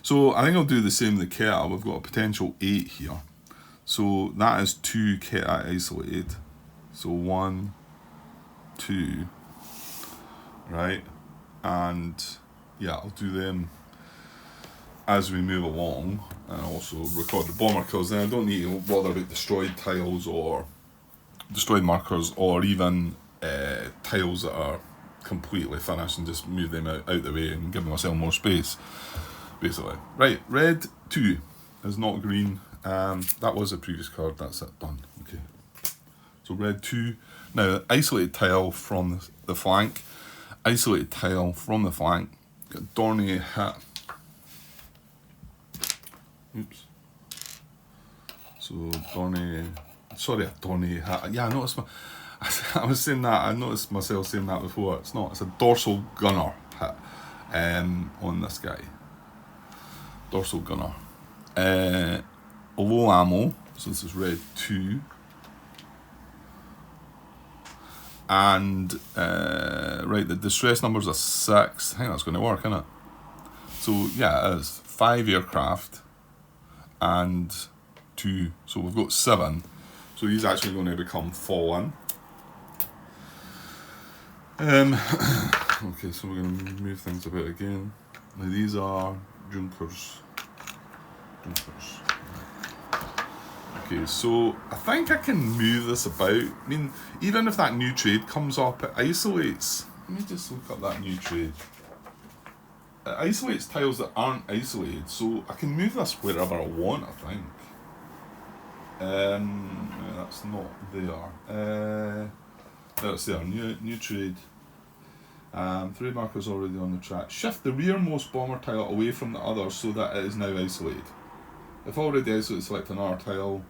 So I think I'll do the same with the Keta. We've got a potential 8 here. So that is 2 Keta isolated. So 1, 2, right? And yeah, I'll do them as we move along, and also record the bomber kills. Then I don't need to bother about destroyed tiles or destroyed markers, or even tiles that are completely finished, and just move them out the way and give myself more space, basically. Right, red 2 is not green. That was a previous card. That's it, done. Okay. So red 2. Now, isolated tile from the flank. Isolated tile from the flank. Got Dornier hit. Oops. So Dornier. Sorry, Dornier hit. Yeah, I noticed. I was saying that. I noticed myself saying that before. It's not. It's a dorsal gunner hit on this guy. Dorsal gunner. Low ammo. So this is red 2. And right, the distress numbers are 6. I think that's going to work, isn't it? So yeah, it is 5 aircraft and 2. So we've got 7. So he's actually going to become fallen. Okay, so we're going to move things about again. Now these are Junkers. Okay, so I think I can move this about. I mean, even if that new trade comes up, it isolates. Let me just look up that new trade. It isolates tiles that aren't isolated, so I can move this wherever I want, I think. No, that's not there. That's there. New trade. Trade markers already on the track. Shift the rearmost bomber tile away from the others so that it is now isolated. If already isolated, select another tile.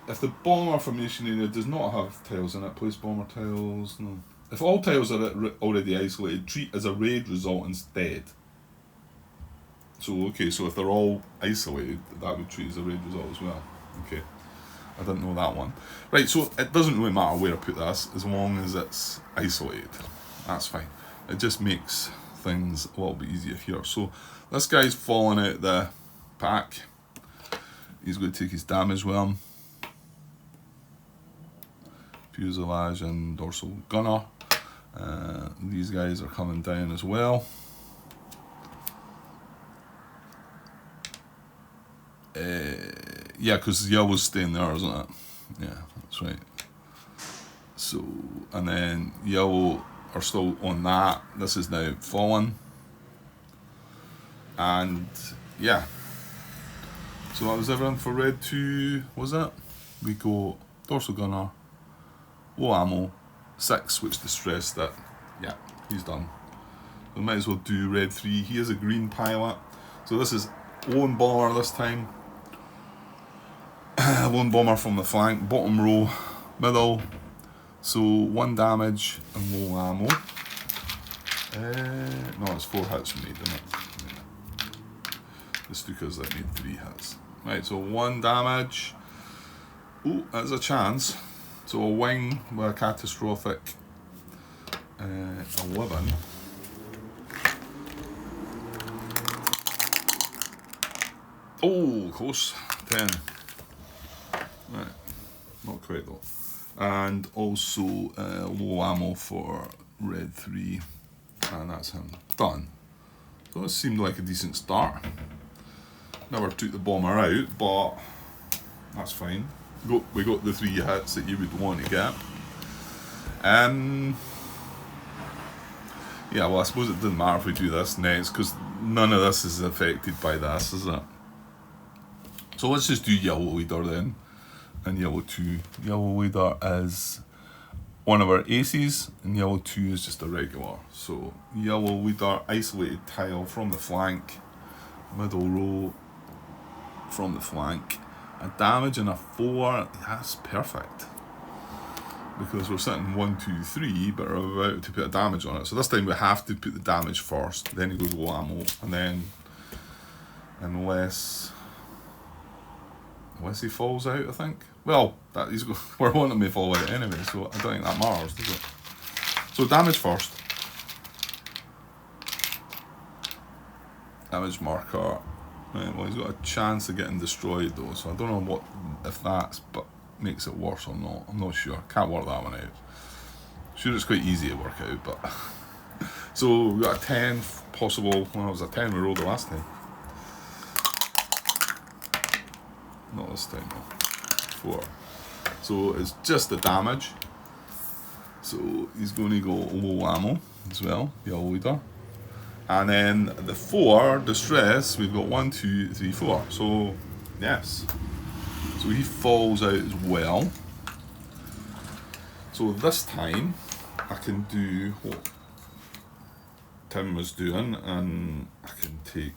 If the bomber formation area does not have tiles in it, place bomber tiles. No. If all tiles are already isolated, treat as a raid result instead. So okay, so if they're all isolated, that would treat as a raid result as well. Okay, I didn't know that one. Right, so it doesn't really matter where I put this as long as it's isolated. That's fine. It just makes things a little bit easier here. So this guy's falling out the pack. He's going to take his damage with him. Fuselage and dorsal gunner. These guys are coming down as well. Yeah, because yellow's staying there, isn't it? Yeah, that's right. So, and then yellow are still on that. This is now fallen. And yeah. So that was everything for red 2, was it? We go dorsal gunner, low ammo, 6, which distressed it. Yeah, he's done. We might as well do red 3. He is a green pilot. So this is lone bomber this time. Lone bomber from the flank, bottom row, middle. So 1 damage and low ammo. No, it's 4 hits we need, isn't it? Yeah. The Stukas that need 3 hits. Right, so 1 damage. Ooh, that's a chance. So a wing with a catastrophic 11. Oh, close. 10. Right, not quite though. And also low ammo for red 3. And that's him. Done. So this seemed like a decent start. Never took the bomber out, but that's fine. We got the 3 hits that you would want to get. Yeah, well, I suppose it doesn't matter if we do this next, because none of this is affected by this, is it? So let's just do yellow leader then. And yellow 2. Yellow leader is one of our aces, and yellow 2 is just a regular. So yellow leader, isolated tile from the flank, middle row from the flank. A damage and a 4, that's perfect. Because we're sitting 1, 2, 3, but we're about to put a damage on it. So this time we have to put the damage first, then he goes low ammo, and then unless he falls out, I think. Well, we're wanting him to fall out anyway, so I don't think that matters, does it? So damage first. Damage marker. Right, well, he's got a chance of getting destroyed though, so I don't know if that makes it worse or not. I'm not sure. Can't work that one out. Sure, it's quite easy to work out, but so we got a 10 possible. Well, it was a 10 we rolled the last time. Not this time though. 4. So it's just the damage. So he's going to go low ammo as well, yellow leader. And then the 4, distress, we've got 1, 2, 3, 4. So, yes. So he falls out as well. So this time, I can do what Tim was doing, and I can take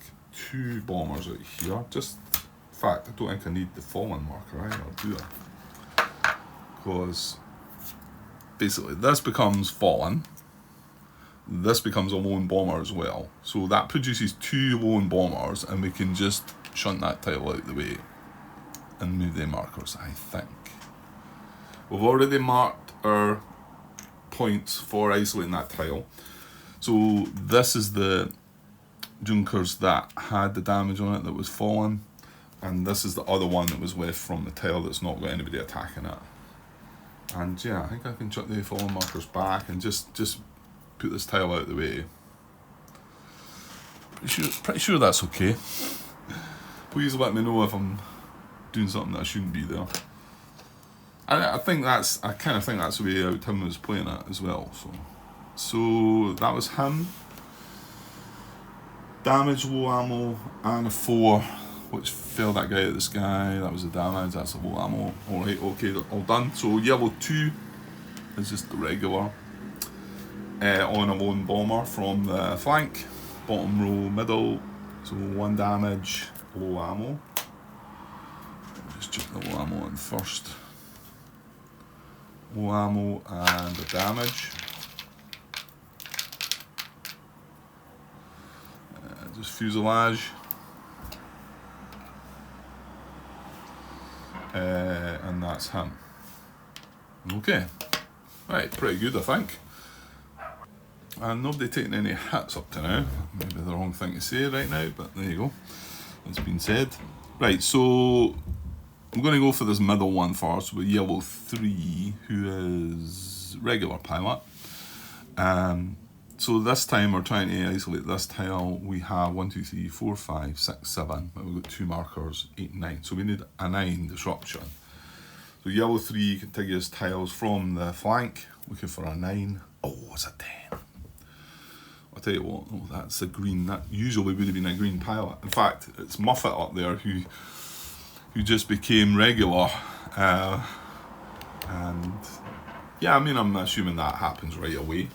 2 bombers out here. Just, in fact, I don't think I need the fallen marker either, do I? Because, basically, this becomes fallen. This becomes a lone bomber as well. So that produces 2 lone bombers, and we can just shunt that tile out the way and move the markers, I think. We've already marked our points for isolating that tile. So this is the Junkers that had the damage on it that was fallen, and this is the other one that was left from the tile that's not got anybody attacking it. And yeah, I think I can chuck the fallen markers back and just put this tile out of the way. Pretty sure that's okay. Please let me know if I'm doing something that I shouldn't be there. And I kind of think that's the way how Tim was playing it as well. So that was him. Damage, low ammo, and a 4, which fell that guy out of the sky. That was the damage. That's a low ammo. All right, okay, all done. So yellow 2 is just the regular. On a lone bomber from the flank, bottom row, middle, so 1 damage, low ammo. Just chuck the low ammo in first. Low ammo and the damage. Just fuselage. And that's him. Okay. Right, pretty good, I think. And nobody taking any hits up to now. Maybe the wrong thing to say right now, but there you go. It's been said. Right, so I'm going to go for this middle one first with yellow 3, who is regular pilot. So this time we're trying to isolate this tile. We have 1, 2, 3, 4, 5, 6, 7. But we've got 2 markers, 8, 9. So we need a 9 disruption. So yellow 3 contiguous tiles from the flank. Looking for a 9. Oh, it's a 10. I'll tell you what, that's a green. That usually would have been a green pilot. In fact, it's Muffet up there who just became regular. And yeah, I mean, I'm assuming that happens right away.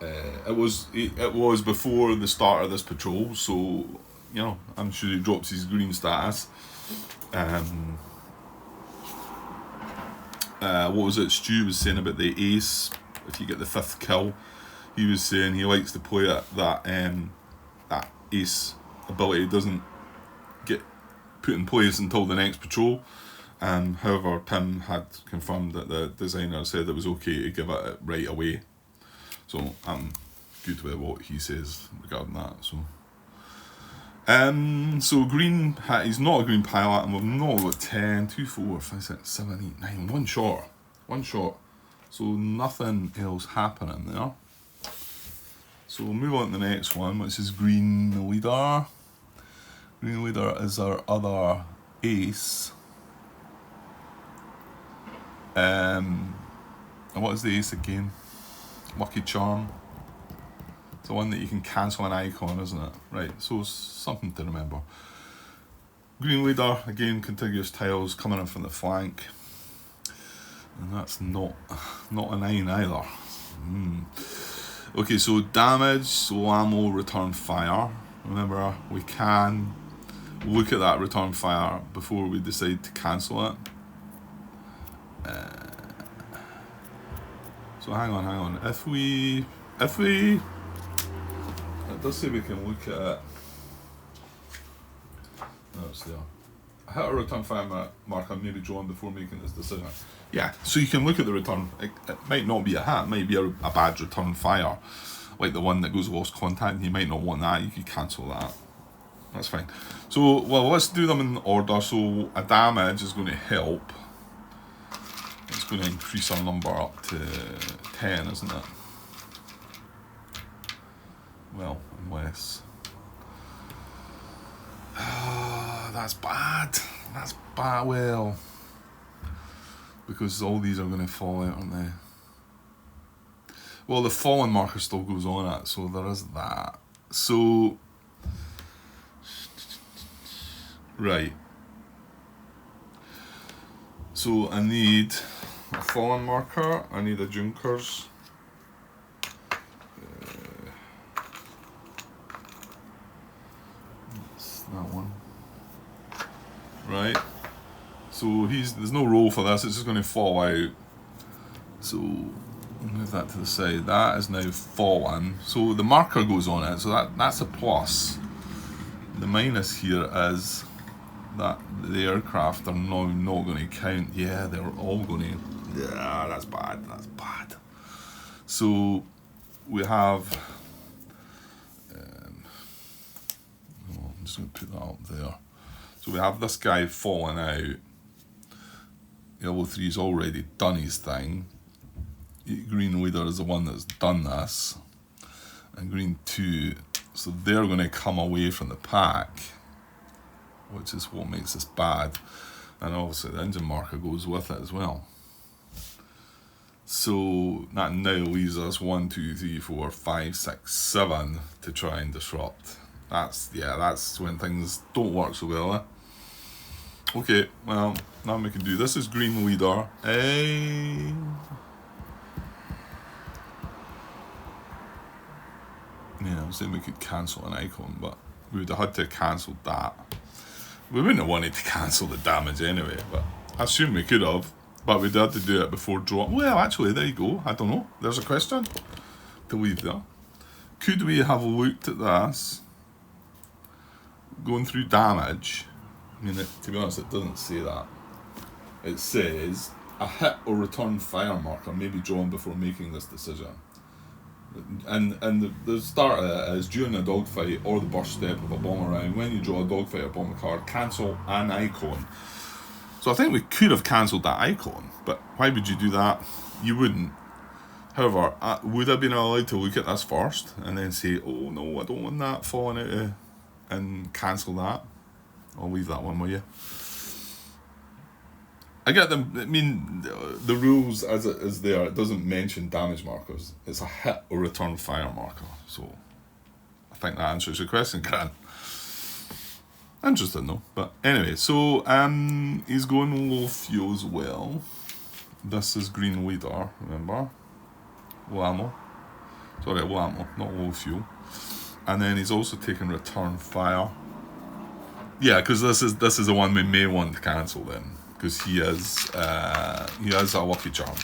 It was before the start of this patrol, so you know I'm sure he drops his green status. What was it? Stu was saying about the ace. If you get the 5th kill, he was saying he likes to play it that that ace ability doesn't get put in place until the next patrol. However, Tim had confirmed that the designer said it was okay to give it right away. So I'm good with what he says regarding that. So green, he's not a green pilot, and we've not got 10, 2, 4, 5, 6, 7, 8, 9, one shot. So nothing else happening there. So we'll move on to the next one, which is green leader. Green leader is our other ace. And what is the ace again? Lucky Charm. It's the one that you can cancel an icon, isn't it? Right, so something to remember. Green leader, again, contiguous tiles coming in from the flank. And that's not a 9 either. Okay, so damage, so ammo, return fire. Remember, we can look at that return fire before we decide to cancel it. So hang on. If we, it does say we can look at it. No, it's there. A hit or return fire marker may be drawn before making this decision. Yeah, so you can look at the return. It might not be a hit, it might be a bad return fire, like the one that goes lost contact, and you might not want that. You could cancel that. That's fine. So, well, let's do them in order. So, a damage is going to help. It's going to increase our number up to 10, isn't it? Well, unless... that's bad. That's bad. Well, because all these are going to fall out, aren't they? Well, the fallen marker still goes on it, so there is that. So... Right. So I need a fallen marker, I need a Junkers. That's that one. Right. So there's no roll for this, it's just going to fall out. So move that to the side. That is now fallen. So the marker goes on it, so that's a plus. The minus here is that the aircraft are now not going to count. Yeah, they're all going to. Yeah, that's bad. So we have. I'm just going to put that up there. So we have this guy falling out. Yellow 3's already done his thing. Green leader is the one that's done this. And green 2, so they're going to come away from the pack, which is what makes this bad. And obviously the engine marker goes with it as well. So that now leaves us 1, 2, 3, 4, 5, 6, 7 to try and disrupt. That's when things don't work so well, eh? Okay, well, now we can do this. Is green leader. Yeah, I was saying we could cancel an icon, but we would have had to have cancelled that. We wouldn't have wanted to cancel the damage anyway, but I assume we could have. But we'd have to do it before draw. Well, actually, there you go. I don't know. There's a question to leave there. Could we have looked at this, going through damage? I mean, to be honest, it doesn't say that. It says, a hit or return fire marker may be drawn before making this decision. And the start of it is during a dogfight or the burst step of a bomber round, when you draw a dogfight or bomber card, cancel an icon. So I think we could have cancelled that icon, but why would you do that? You wouldn't. However, would I have been allowed to look at this first and then say, oh no, I don't want that falling out and cancel that? I'll leave that one with you. I get them. I mean, the rules as it is there, it doesn't mention damage markers. It's a hit or return fire marker. So I think that answers your question, Grant. Interesting though. But anyway, so he's going low fuel as well. This is green leader, remember? Low ammo. Sorry, low ammo, not low fuel. And then he's also taking return fire. Yeah, because this is the one we may want to cancel then, because he has a lucky charm.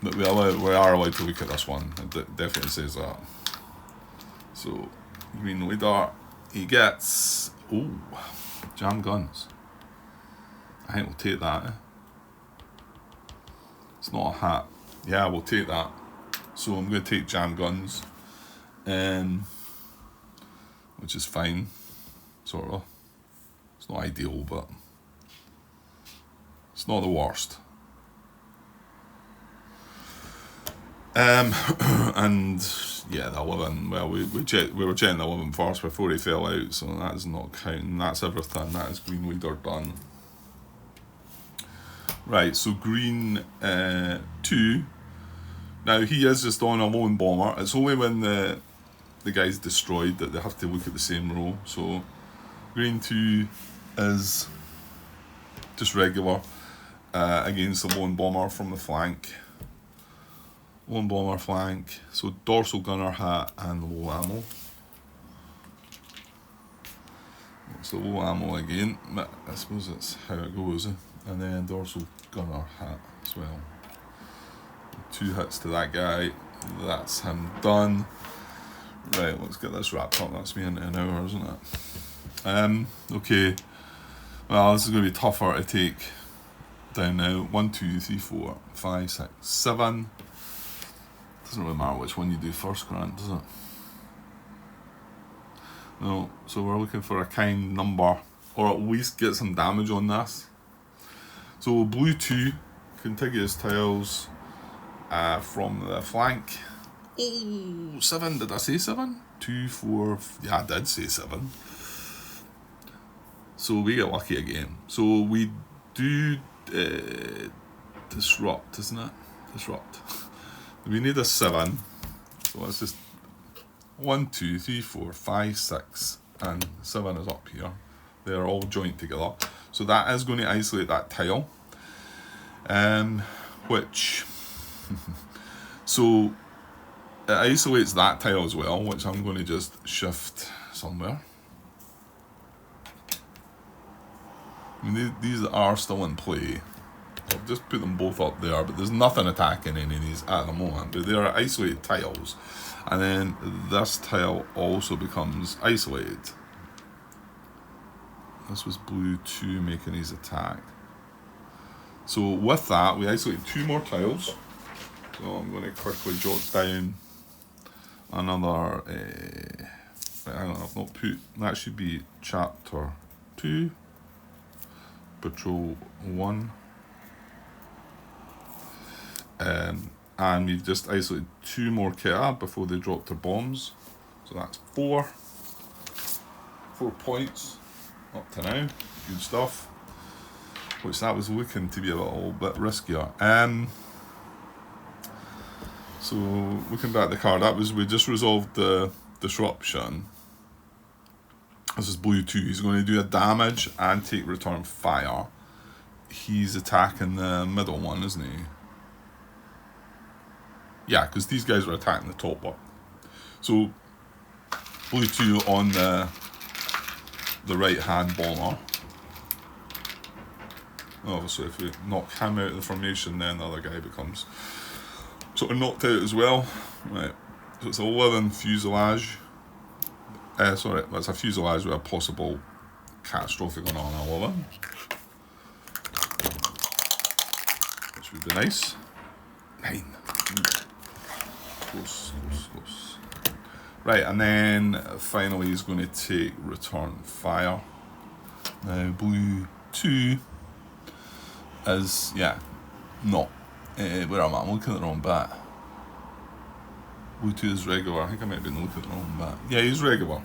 But we are allowed to look at this one. It definitely says that. So green leader, he gets jam guns. I think we'll take that. It's not a hat. Yeah, we'll take that. So I'm going to take jam guns, which is fine, sort of. It's not ideal, but it's not the worst. And yeah, the 11. Well, we were checking the 11 first before he fell out, so that is not counting. That's everything. That is green leader done. Right, so green 2. Now he is just on a lone bomber. It's only when the guy's destroyed that they have to look at the same row. So green 2 is just regular against the lone bomber from the flank. Lone bomber flank. So dorsal gunner hat and low ammo. So low ammo again, but I suppose that's how it goes. And then dorsal gunner hat as well. 2 hits to that guy. That's him done. Right, let's get this wrapped up. That's me in an hour, isn't it? Okay. Well, this is going to be tougher to take down now. 1, 2, 3, 4, 5, 6, 7. Doesn't really matter which one you do first, Grant, does it? No, so we're looking for a kind number, or at least get some damage on this. So blue 2, contiguous tiles from the flank. 7, did I say 7? 2, 4, yeah, I did say 7. So we get lucky again. So we do disrupt, isn't it? Disrupt. We need a 7. So let's just 1, 2, 3, 4, 5, 6, and 7 is up here. They're all joined together. So that is going to isolate that tile. Which so it isolates that tile as well, which I'm going to just shift somewhere. I mean, these are still in play. I'll just put them both up there, but there's nothing attacking any of these at the moment. But they are isolated tiles. And then this tile also becomes isolated. This was blue 2 making his attack. So with that, we isolate 2 more tiles. So I'm going to quickly jot down another, hang on, I've not put, that should be chapter 2, patrol 1. And we've just isolated 2 more Kea before they drop their bombs. So that's 4 points up to now. Good stuff. Which that was looking to be a little bit riskier. So looking back at the card, we just resolved the disruption. This is blue 2. He's going to do a damage and take return fire. He's attacking the middle one, isn't he? Yeah, because these guys are attacking the top one. So blue 2 on the right hand bomber. Obviously, if we knock him out of the formation, then the other guy becomes sort of knocked out as well. Right, so it's 11 fuselage. Sorry, that's a fuselage with a possible catastrophic on 11. Which would be nice. 9. Close. Right, and then finally he's going to take return fire. Now, blue 2 is, not. Where am I? I'm looking at the wrong bat. Blue 2 is regular. I think I might have been looking at the wrong bat. Yeah, he's regular.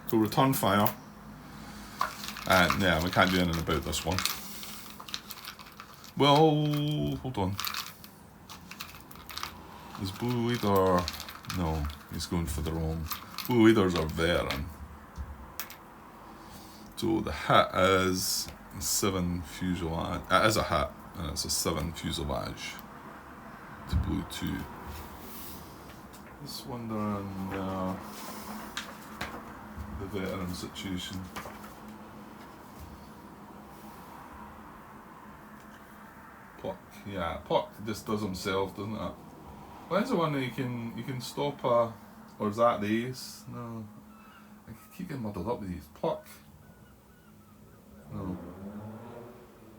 So return fire. And yeah, we can't do anything about this one. Well, hold on. Is blue leader? No, he's going for the wrong. Blue leaders are veteran. So the hit is 7 fuselage. It is a hit, and it's a 7 fuselage to blue 2. Just wondering the veteran situation. Puck, yeah, Puck just does himself, doesn't it? When's the one that you can stop a, or is that the ace? No, I keep getting muddled up with these. Puck. No.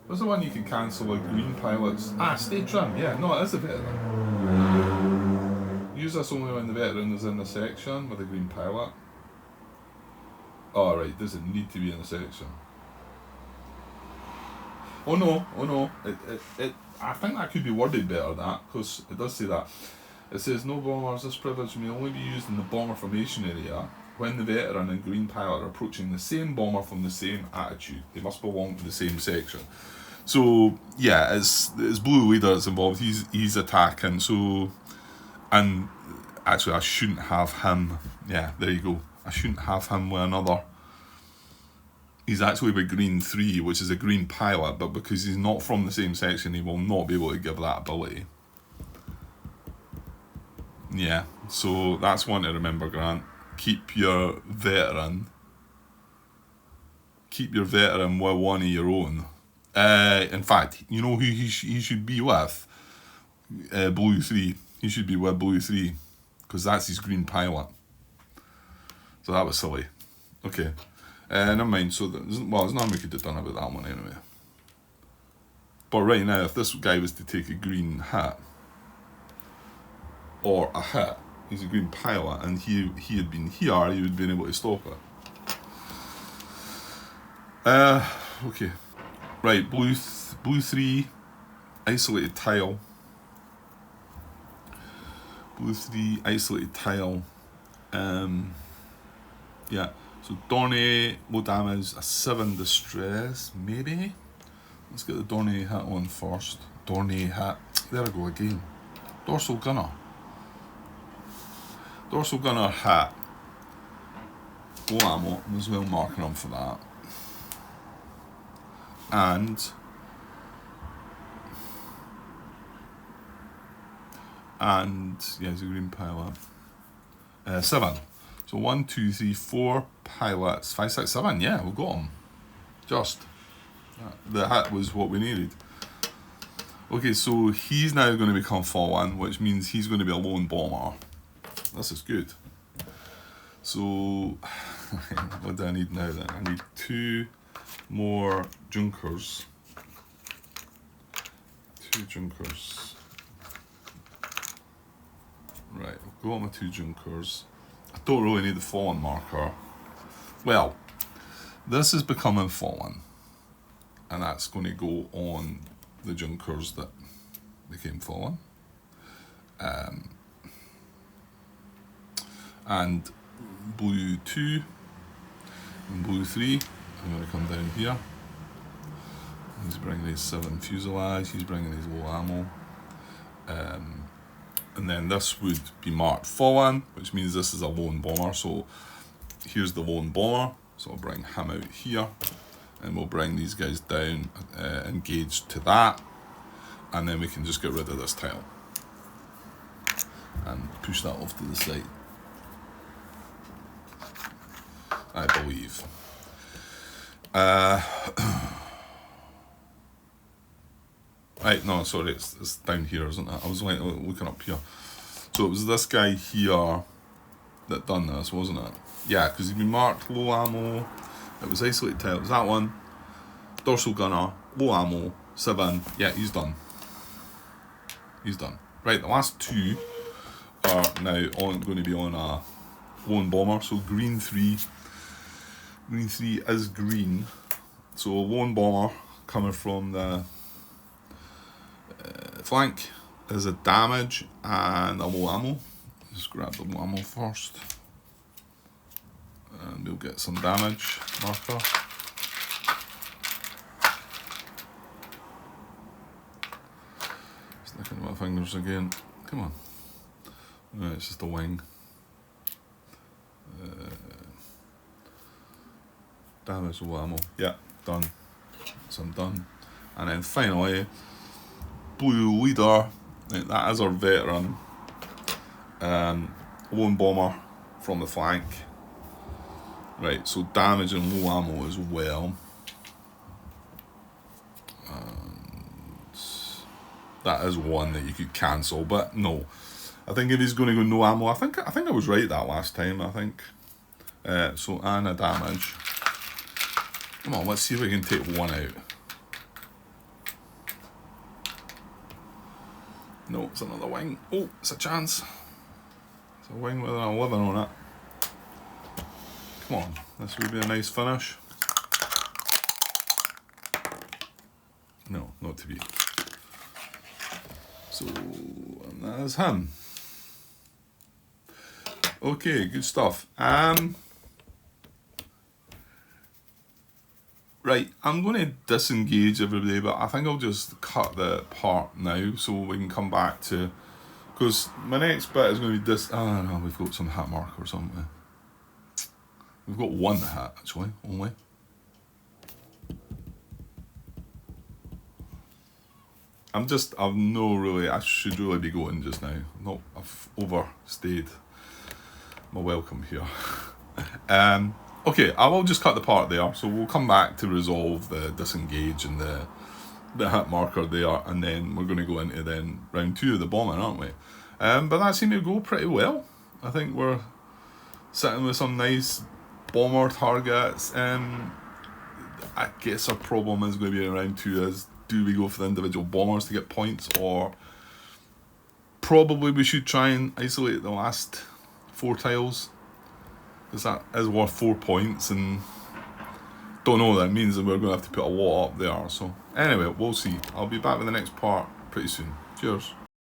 What's the one you can cancel with green pilots? Ah, stay trim. Yeah, no, it is a veteran. Use this only when the veteran is in the section with a green pilot. Oh, right, does it need to be in the section? Oh no. I think that could be worded better, that, because it does say that. It says, no bombers, this privilege may only be used in the bomber formation area when the veteran and green pilot are approaching the same bomber from the same attitude. They must belong to the same section. So, yeah, it's Blue Leader that's involved. He's attacking, so... And, actually, I shouldn't have him... Yeah, there you go. I shouldn't have him with another... He's actually with green 3, which is a green pilot, but because he's not from the same section, he will not be able to give that ability. Yeah, so that's one to remember, Grant. Keep your veteran with one of your own. In fact, you know who he should be with? Blue 3. He should be with Blue 3, because that's his green pilot. So that was silly. Okay. Never mind, so there's nothing we could have done about that one anyway. But right now, if this guy was to take a green hit, or a hit, he's a green pilot, and he had been here, he would have been able to stop it. Okay. Right, blue 3, isolated tile. Blue 3, isolated tile. Yeah. So Dorney, low damage, a 7 distress, maybe? Let's get the Dorney hit on first. Dorney hit. There I go again. Dorsal Gunner. Dorsal Gunner hit. Low ammo, as well marking him for that. And yeah, he's a green pilot. 7. So 1, 2, 3, 4 pilots. 5, 6, 7. Yeah, we got him. Just. The hit was what we needed. Okay, so he's now going to become fallen, which means he's going to be a lone bomber. This is good. So, what do I need now then? I need 2 more Junkers. 2 Junkers. Right, I'll go on my 2 Junkers. I don't really need the fallen marker. Well, this is becoming fallen, and that's going to go on the Junkers that became fallen. And blue 2 and blue 3, I'm going to come down here. He's bringing his 7 fuselage, he's bringing his low ammo. And then this would be marked fallen, which means this is a lone bomber. So here's the lone bomber. So I'll bring him out here, and we'll bring these guys down, engaged to that, and then we can just get rid of this tile and push that off to the side, I believe. Right, no, sorry, it's down here, isn't it? I was like looking up here. So it was this guy here that done this, wasn't it? Yeah, because he'd been marked low ammo. It was isolated tile. It was that one. Dorsal Gunner, low ammo, 7. Yeah, he's done. He's done. Right, the last 2 are now going to be on a lone bomber. So green 3. Green 3 is green. So a lone bomber coming from the flank is a damage and a low ammo. Just grab the low ammo first, and we'll get some damage marker. Sticking my fingers again. Come on. Right, it's just a wing. Damage, low ammo. Yeah, done. So I'm done. And then finally, blue leader. That is our veteran. lone bomber from the flank. Right, so damage and low ammo as well. And that is one that you could cancel, but no. I think if he's going to go no ammo, I think I was right that last time. I think so. And a damage. Come on, let's see if we can take one out. No, it's another wing. Oh, it's a chance. It's a wing with an 11 on it. Come on, this would be a nice finish. No, not to be. So, and that is him. Okay, good stuff. Right, I'm going to disengage everybody, but I think I'll just cut the part now so we can come back to... Because my next bit is going to be this... Oh no, we've got some hit markers, haven't we? We've got one hit, actually, only. I've no really... I should really be going just now. No, I've overstayed my welcome here. Okay, I will just cut the part there, so we'll come back to resolve the disengage and the hit marker there, and then we're going to go into then round 2 of the bombing, aren't we? But that seemed to go pretty well. I think we're sitting with some nice bomber targets. I guess our problem is going to be in round 2 is, do we go for the individual bombers to get points, or probably we should try and isolate the last 4 tiles, because that is worth 4 points, and don't know, that means that we're going to have to put a lot up there. So anyway, we'll see. I'll be back with the next part pretty soon. Cheers.